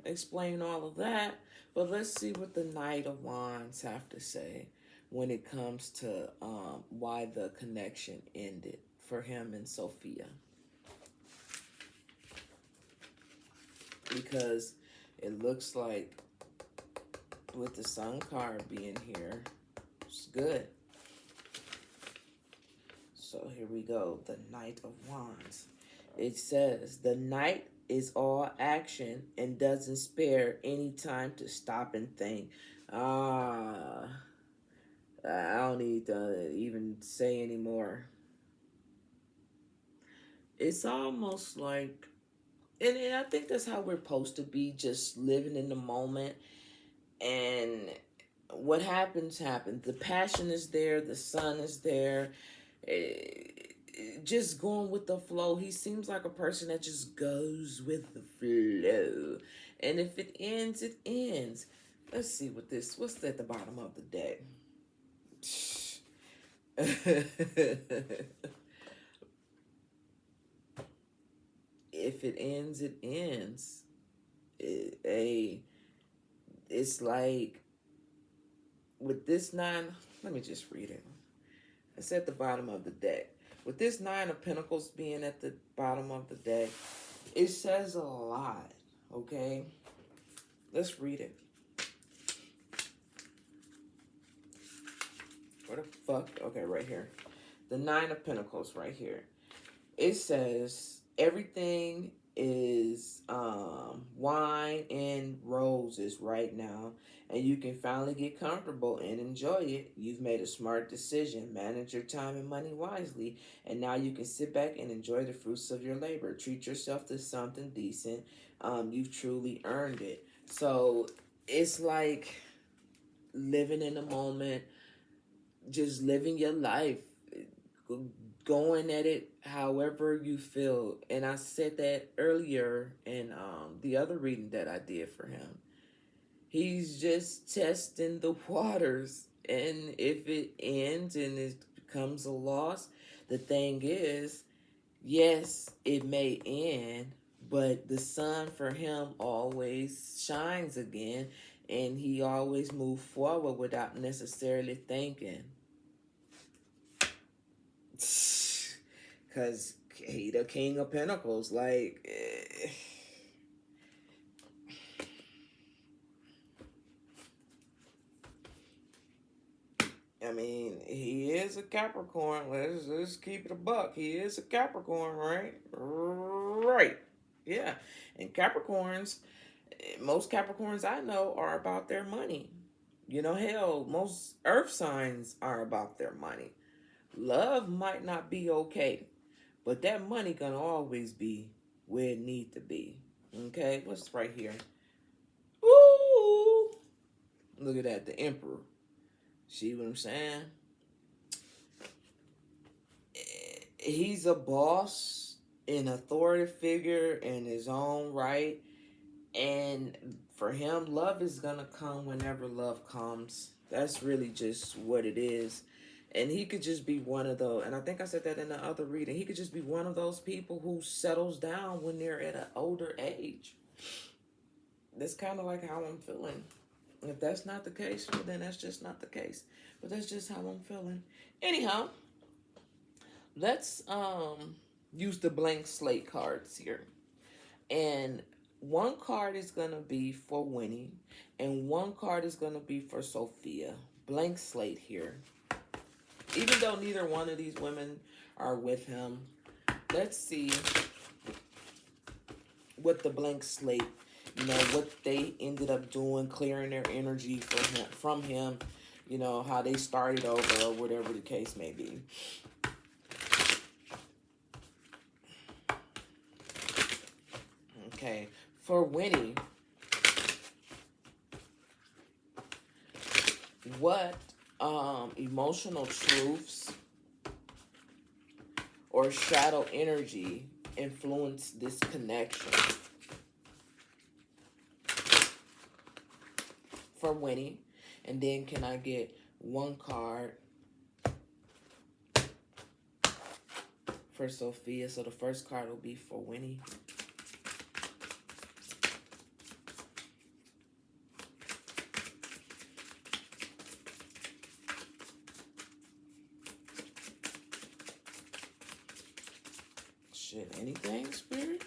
explain all of that. But let's see what the Knight of Wands have to say when it comes to why the connection ended for him and Sofia. Because it looks like with the Sun card being here, it's good. So here we go, the Knight of Wands. It says, the Knight is all action and doesn't spare any time to stop and think. I don't need to even say anymore. It's almost like, and I think that's how we're supposed to be, just living in the moment. And what happens. The passion is there. The sun is there. Just going with the flow. He seems like a person that just goes with the flow. And if it ends, it ends. Let's see what's at the bottom of the deck. If it ends, it ends. It's like with this 9, let me just read it. It's at the bottom of the deck. With this 9 of Pentacles being at the bottom of the deck, it says a lot, okay? Let's read it. Where the fuck? Okay, right here. The 9 of Pentacles right here. It says everything is wine and roses right now, and you can finally get comfortable and enjoy it. You've made a smart decision. Manage your time and money wisely, and now you can sit back and enjoy the fruits of your labor. Treat yourself to something decent. You've truly earned it. So it's like living in the moment, just living your life, going at it however you feel. And I said that earlier in the other reading that I did for him. He's just testing the waters, and if it ends and it becomes a loss, the thing is, yes, it may end, but the sun for him always shines again, and he always moves forward without necessarily thinking. Because he the King of Pentacles, like, I mean, he is a Capricorn. Let's keep it a buck. He is a Capricorn, right? Right. Yeah. And Capricorns, most Capricorns I know are about their money. You know, hell, most earth signs are about their money. Love might not be okay, but that money gonna always be where it need to be. Okay, what's right here? Ooh, look at that, the emperor. See what I'm saying? He's a boss, an authority figure in his own right. And for him, love is going to come whenever love comes. That's really just what it is. And he could just be one of those, and I think I said that in the other reading, he could just be one of those people who settles down when they're at an older age. That's kind of like how I'm feeling. If that's not the case, well, then that's just not the case. But that's just how I'm feeling. Anyhow, let's use the blank slate cards here. And one card is going to be for Winnie, and one card is going to be for Sofia. Blank slate here. Even though neither one of these women are with him, let's see what the blank slate, you know, what they ended up doing, clearing their energy from him, you know, how they started over or whatever the case may be. Okay, for Winnie, what emotional truths or shadow energy influence this connection? For Winnie, and then can I get one card for Sofia? So the first card will be for Winnie. Shit, anything, Spirit?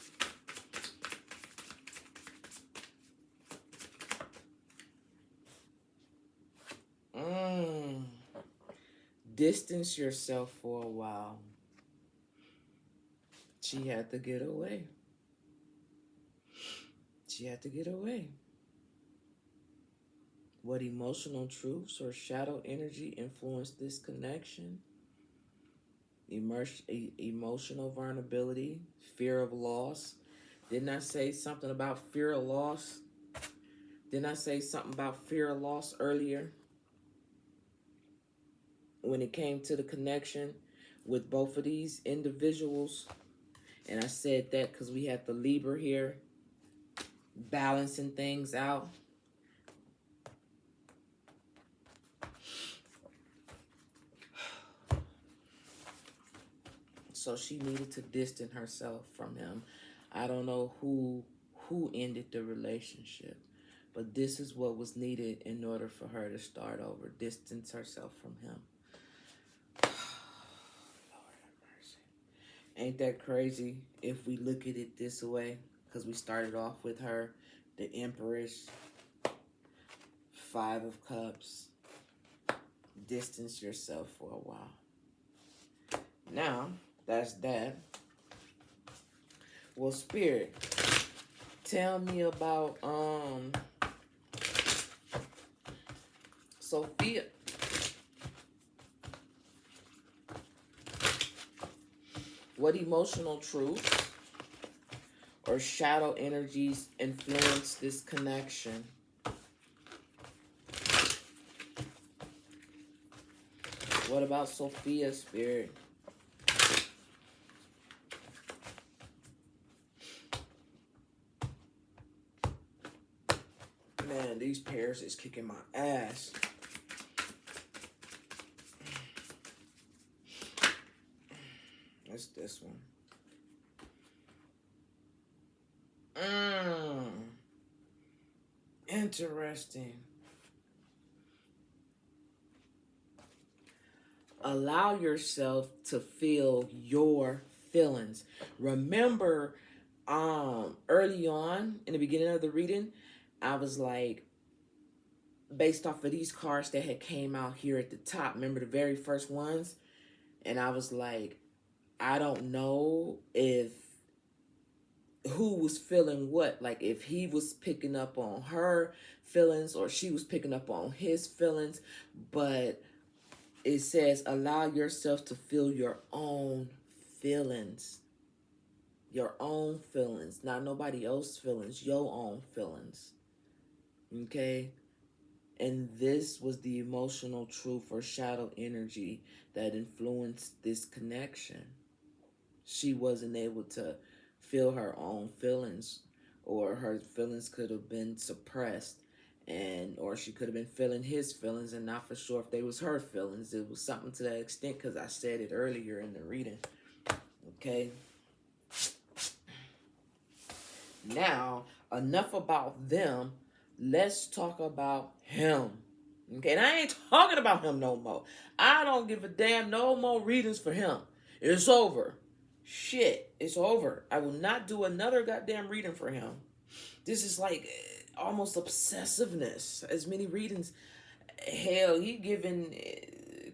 Distance yourself for a while. She had to get away. She had to get away. What emotional truths or shadow energy influence this connection? Emotional vulnerability, fear of loss. Didn't I say something about fear of loss? Didn't I say something about fear of loss earlier? When it came to the connection with both of these individuals. And I said that because we had the Libra here balancing things out. So she needed to distance herself from him. I don't know who ended the relationship, but this is what was needed in order for her to start over. Distance herself from him. Lord have mercy. Ain't that crazy if we look at it this way? Because we started off with her, the Empress, 5 of Cups. Distance yourself for a while. Now, that's that. Well, Spirit, tell me about Sofia. What emotional truths or shadow energies influence this connection? What about Sofia, Spirit? Man, these pairs is kicking my ass. It's this one. Interesting. Allow yourself to feel your feelings. Remember, early on in the beginning of the reading, I was like, based off of these cards that had came out here at the top, remember the very first ones? And I was like, I don't know if who was feeling what. Like if he was picking up on her feelings or she was picking up on his feelings. But it says allow yourself to feel your own feelings. Your own feelings, not nobody else's feelings, your own feelings. Okay? And this was the emotional truth or shadow energy that influenced this connection. She wasn't able to feel her own feelings, or her feelings could have been suppressed, and or she could have been feeling his feelings and not for sure if they was her feelings. It was something to that extent because I said it earlier in the reading. Okay? Now, enough about them. Let's talk about him. Okay, and I ain't talking about him no more. I don't give a damn. No more readings for him. It's over. Shit, it's over. I will not do another goddamn reading for him. This is like almost obsessiveness. As many readings. Hell, he giving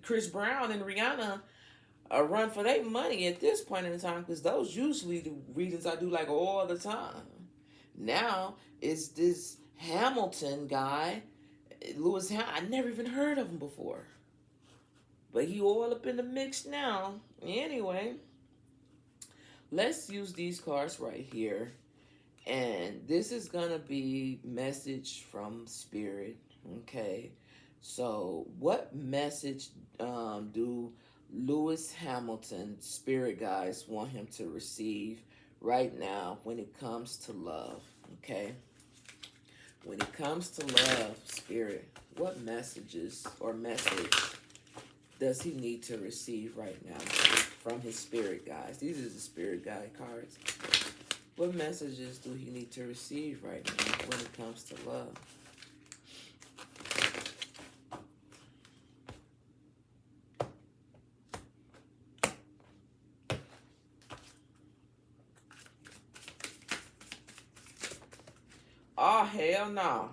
Chris Brown and Rihanna a run for their money at this point in time, because those usually the readings I do like all the time. Now it's this Hamilton guy, Lewis Hamilton. I never even heard of him before, but he all up in the mix now. Anyway, let's use these cards right here, and this is gonna be message from spirit. Okay, so what message do Lewis Hamilton spirit guides want him to receive right now when it comes to love? Okay, when it comes to love, spirit, what messages or message does he need to receive right now from his spirit guides? These are the spirit guide cards. What messages do he need to receive right now when it comes to love? Oh, hell no.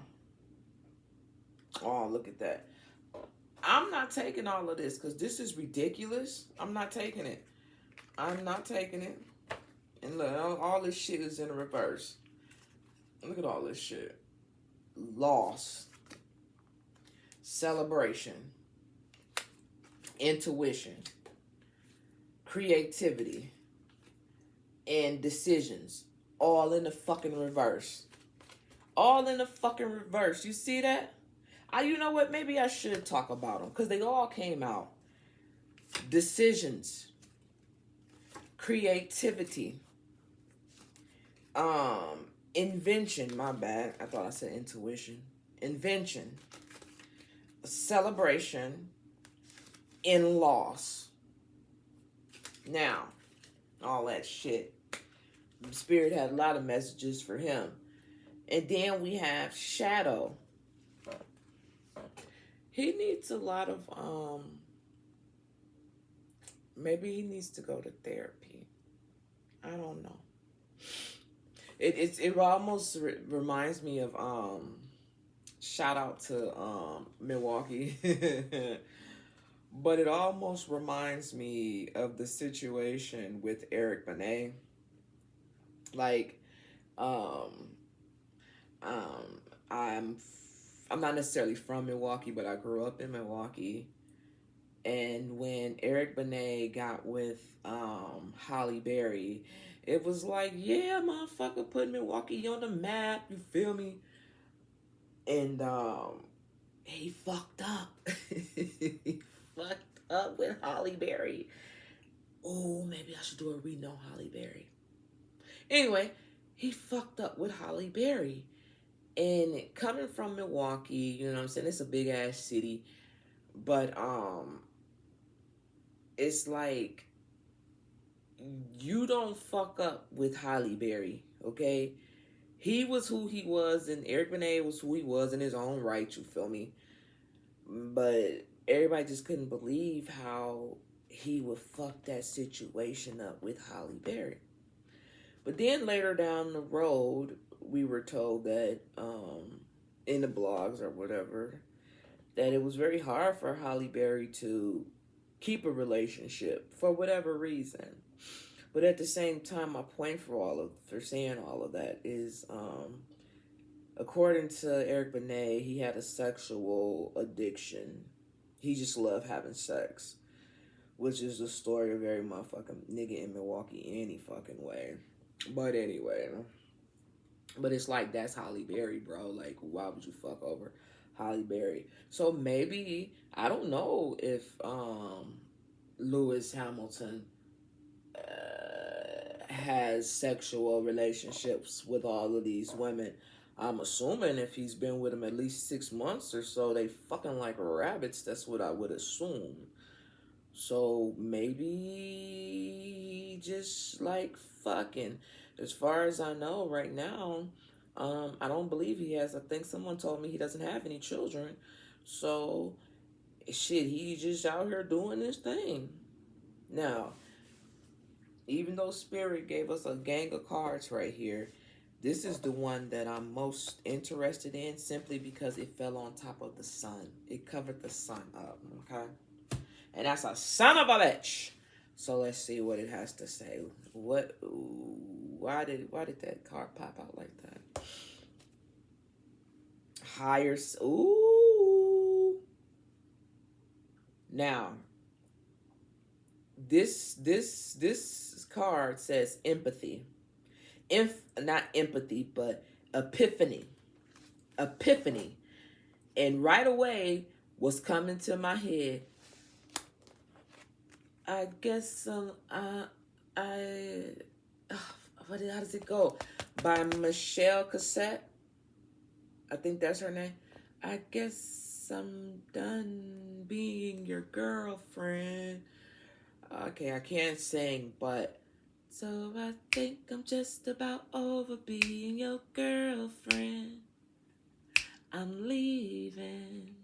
Oh, look at that. I'm not taking all of this because this is ridiculous. I'm not taking it. I'm not taking it. And look, all this shit is in reverse. Look at all this shit. Loss. Celebration. Intuition. Creativity. And decisions. All in the fucking reverse. All in the fucking reverse. You see that? You know what? Maybe I should talk about them because they all came out. Decisions. Creativity. Invention. My bad. I thought I said intuition. Invention. Celebration. And loss. Now, all that shit. Spirit had a lot of messages for him. And then we have shadow. He needs a lot of, maybe he needs to go to therapy. I don't know. It almost reminds me of, shout out to, Milwaukee. But it almost reminds me of the situation with Eric Benet. Like, I'm not necessarily from Milwaukee, but I grew up in Milwaukee. And when Eric Benet got with Halle Berry, it was like, yeah, motherfucker, put Milwaukee on the map, you feel me? And he fucked up. He fucked up with Halle Berry. Oh, maybe I should do a reading on Halle Berry. Anyway, he fucked up with Halle Berry. And coming from Milwaukee, you know what I'm saying? It's a big ass city. But it's like you don't fuck up with Halle Berry, okay? He was who he was, and Eric Benet was who he was in his own right, you feel me? But everybody just couldn't believe how he would fuck that situation up with Halle Berry. But then later down the road, we were told that in the blogs or whatever, that it was very hard for Halle Berry to keep a relationship for whatever reason. But at the same time, my point for saying all of that is, according to Eric Benet, he had a sexual addiction. He just loved having sex, which is the story of every motherfucking nigga in Milwaukee any fucking way. But anyway, but it's like, that's Halle Berry, bro. Like, why would you fuck over Halle Berry? So maybe, I don't know if Lewis Hamilton has sexual relationships with all of these women. I'm assuming if he's been with them at least 6 months or so, they fucking like rabbits. That's what I would assume. So maybe just like fucking. As far as I know right now, I don't believe he has. I think someone told me he doesn't have any children. So shit, he's just out here doing this thing. Now, even though Spirit gave us a gang of cards right here, this is the one that I'm most interested in, simply because it fell on top of the sun. It covered the sun up, okay? And that's a son of a bitch. So let's see what it has to say. Why did that card pop out like that? Higher, ooh. Now, this card says empathy. Not empathy, but epiphany. Epiphany. And right away, what's coming to my head, I guess how does it go? By Michelle Cassette. I think that's her name. I guess I'm done being your girlfriend. Okay, I can't sing, but so I think I'm just about over being your girlfriend. I'm leaving.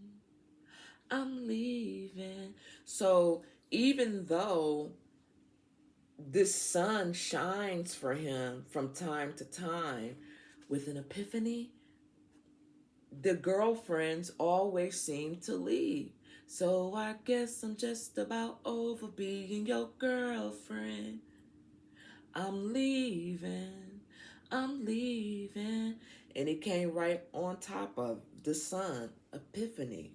So even though this sun shines for him from time to time with an epiphany, the girlfriends always seem to leave. So I guess I'm just about over being your girlfriend. I'm leaving. And it came right on top of the sun, epiphany.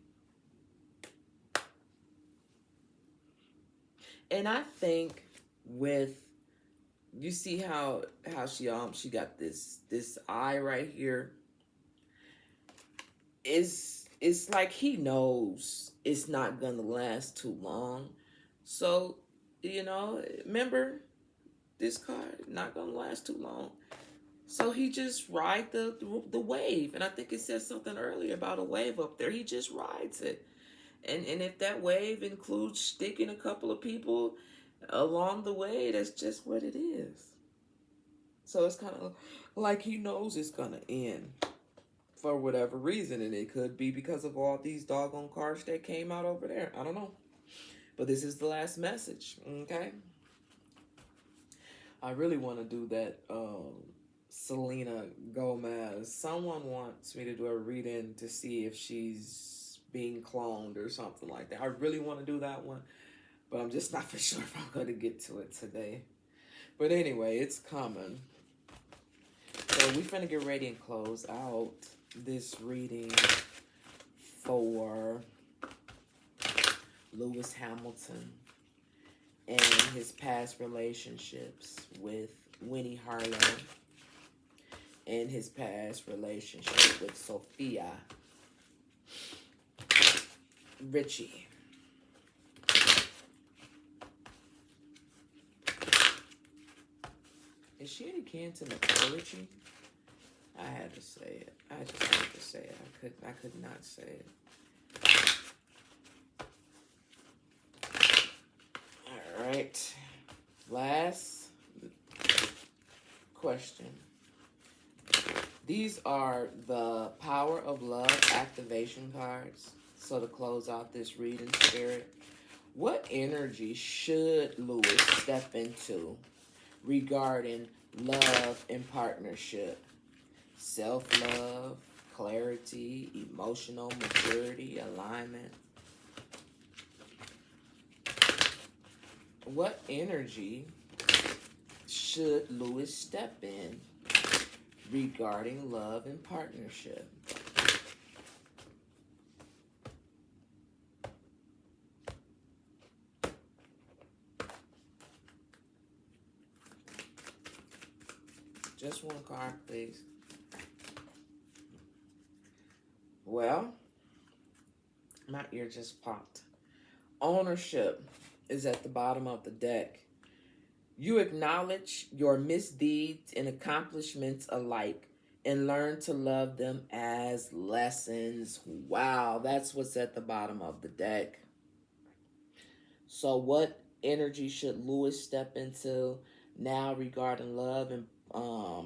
And I think you see how she got this eye right here. It's like he knows it's not gonna last too long. So, remember, this card not gonna last too long. So he just ride the wave. And I think it said something earlier about a wave up there. He just rides it. And if that wave includes sticking a couple of people along the way, that's just what it is. So it's kind of like he knows it's going to end for whatever reason. And it could be because of all these doggone cards that came out over there. I don't know. But this is the last message, okay? I really want to do that Selena Gomez. Someone wants me to do a reading to see if she's being cloned or something like that. I really want to do that one, but I'm just not for sure if I'm going to get to it today. But anyway, it's coming. So we're going to get ready and close out this reading for Lewis Hamilton and his past relationships with Winnie Harlow and his past relationship with Sofia Richie. Is she any kin to Nicole Richie? I had to say it. I just had to say it. I could not say it. All right. Last question. These are the Power of Love activation cards. So to close out this reading, Spirit, what energy should Lewis step into regarding love and partnership? Self-love, clarity, emotional maturity, alignment. What energy should Lewis step in regarding love and partnership? Just one card, please. Well, my ear just popped. Ownership is at the bottom of the deck. You acknowledge your misdeeds and accomplishments alike and learn to love them as lessons. Wow, that's what's at the bottom of the deck. So, what energy should Lewis step into now regarding love and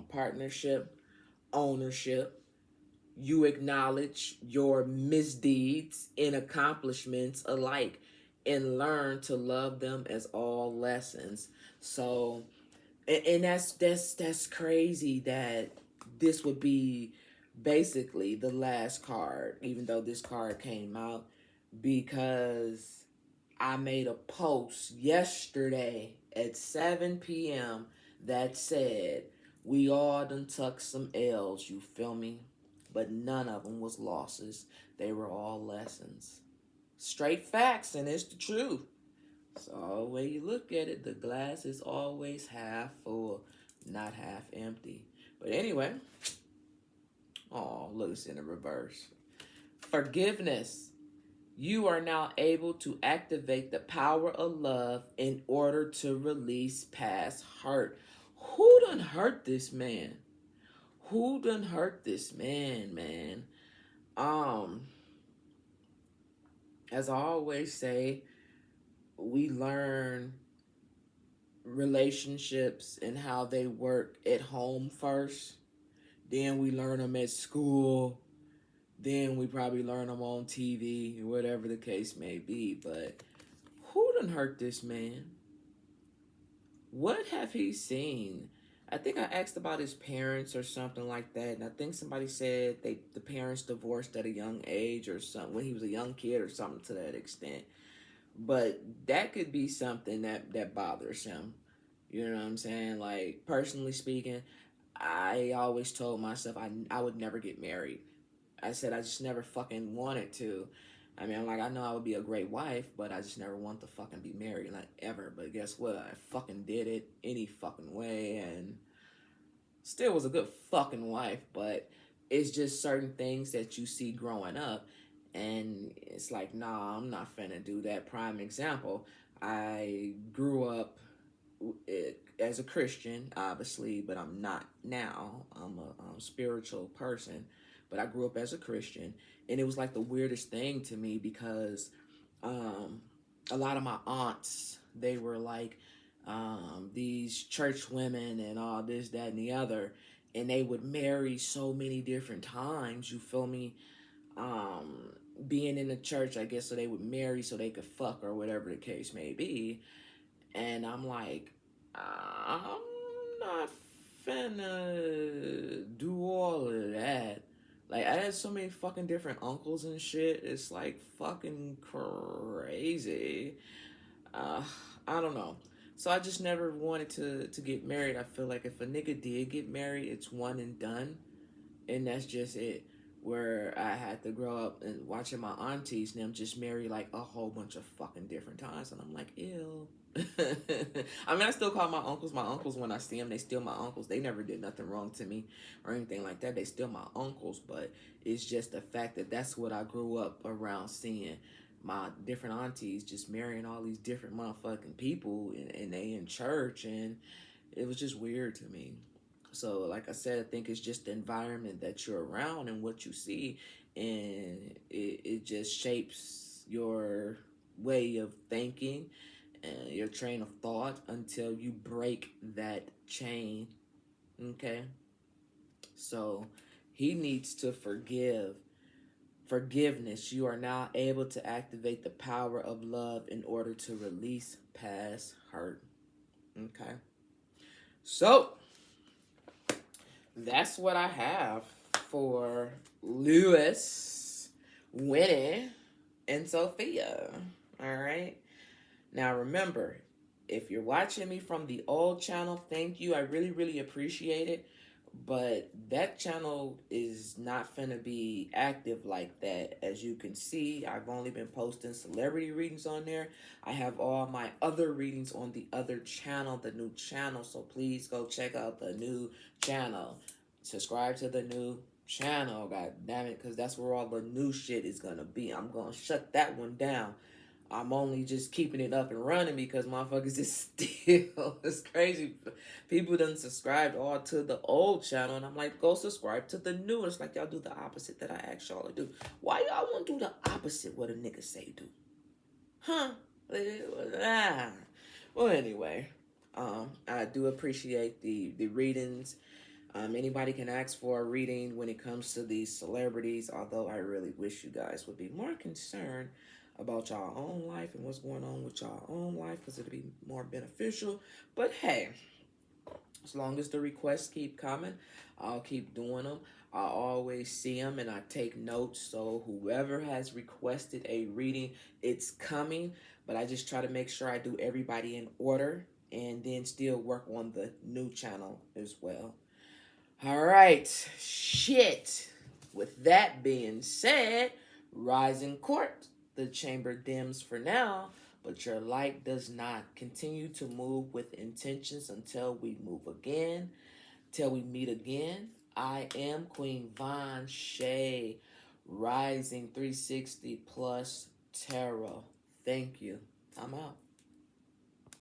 partnership? Ownership. You acknowledge your misdeeds and accomplishments alike and learn to love them as all lessons. So, and that's crazy that this would be basically the last card, even though this card came out, because I made a post yesterday at 7 p.m. that said we all done took some L's, you feel me? But none of them was losses. They were all lessons. Straight facts, and it's the truth. So when you look at it, the glass is always half full, not half empty. But anyway, oh, look, it's in the reverse. Forgiveness. You are now able to activate the power of love in order to release past hurt. Who done hurt this man? Who done hurt this man, man? As I always say, we learn relationships and how they work at home first. Then we learn them at school. Then we probably learn them on TV, whatever the case may be. But who done hurt this man? What have he seen? I think I asked about his parents or something like that, and I think somebody said the parents divorced at a young age or something, when he was a young kid or something to that extent. But that could be something that bothers him. You know what I'm saying? Like, personally speaking, I always told myself I would never get married. I said I just never fucking wanted to. I mean, like, I know I would be a great wife, but I just never want to fucking be married, like, ever. But guess what? I fucking did it any fucking way, and still was a good fucking wife. But it's just certain things that you see growing up, and it's like, nah, I'm not finna do that. Prime example, I grew up as a Christian, obviously, but I'm not now. I'm a spiritual person, but I grew up as a Christian, and it was like the weirdest thing to me because a lot of my aunts, they were like these church women and all this, that, and the other, and they would marry so many different times. You feel me? Being in the church, I guess, so they would marry so they could fuck or whatever the case may be. And I'm like, I'm not finna do all of that. Like, I had so many fucking different uncles and shit. It's like fucking crazy. Uh, I don't know. So I just never wanted to get married. I feel like if a nigga did get married, it's one and done. And that's just it. Where I had to grow up and watching my aunties and them just marry like a whole bunch of fucking different times, and I'm like, ew. I mean, I still call my uncles my uncles when I see them. They still my uncles. They never did nothing wrong to me or anything like that. They still my uncles, but it's just the fact that that's what I grew up around seeing. My different aunties just marrying all these different motherfucking people, and they in church, and it was just weird to me. So, like I said, I think it's just the environment that you're around and what you see, and it just shapes your way of thinking and your train of thought until you break that chain. Okay? So, he needs to forgive. Forgiveness. You are now able to activate the power of love in order to release past hurt. Okay? So, that's what I have for Lewis, Winnie, and Sophia. All right. Now remember, If you're watching me from the old channel, thank you. I really, really appreciate it. But that channel is not finna be active like that. As you can see, I've only been posting celebrity readings on there. I have all my other readings on the other channel, the new channel. So please go check out the new channel. Subscribe to the new channel, god damn it, because that's where all the new shit is gonna be. I'm gonna shut that one down. I'm only just keeping it up and running because motherfuckers is still, it's crazy. People done subscribed all to the old channel, and I'm like, go subscribe to the new. It's like y'all do the opposite that I asked y'all to do. Why y'all want to do the opposite what a nigga say do? Huh? Ah. Well, anyway, I do appreciate the readings. Anybody can ask for a reading when it comes to these celebrities, although I really wish you guys would be more concerned about y'all own life and what's going on with y'all own life, because it'll be more beneficial. But hey, as long as the requests keep coming, I'll keep doing them. I always see them and I take notes. So whoever has requested a reading, it's coming. But I just try to make sure I do everybody in order and then still work on the new channel as well. All right, shit. With that being said, Rising Court, the chamber dims for now, but your light does not. Continue to move with intentions until we move again, till we meet again. I am Queen Von Shay, Rising 360 plus Tarot. Thank you. I'm out.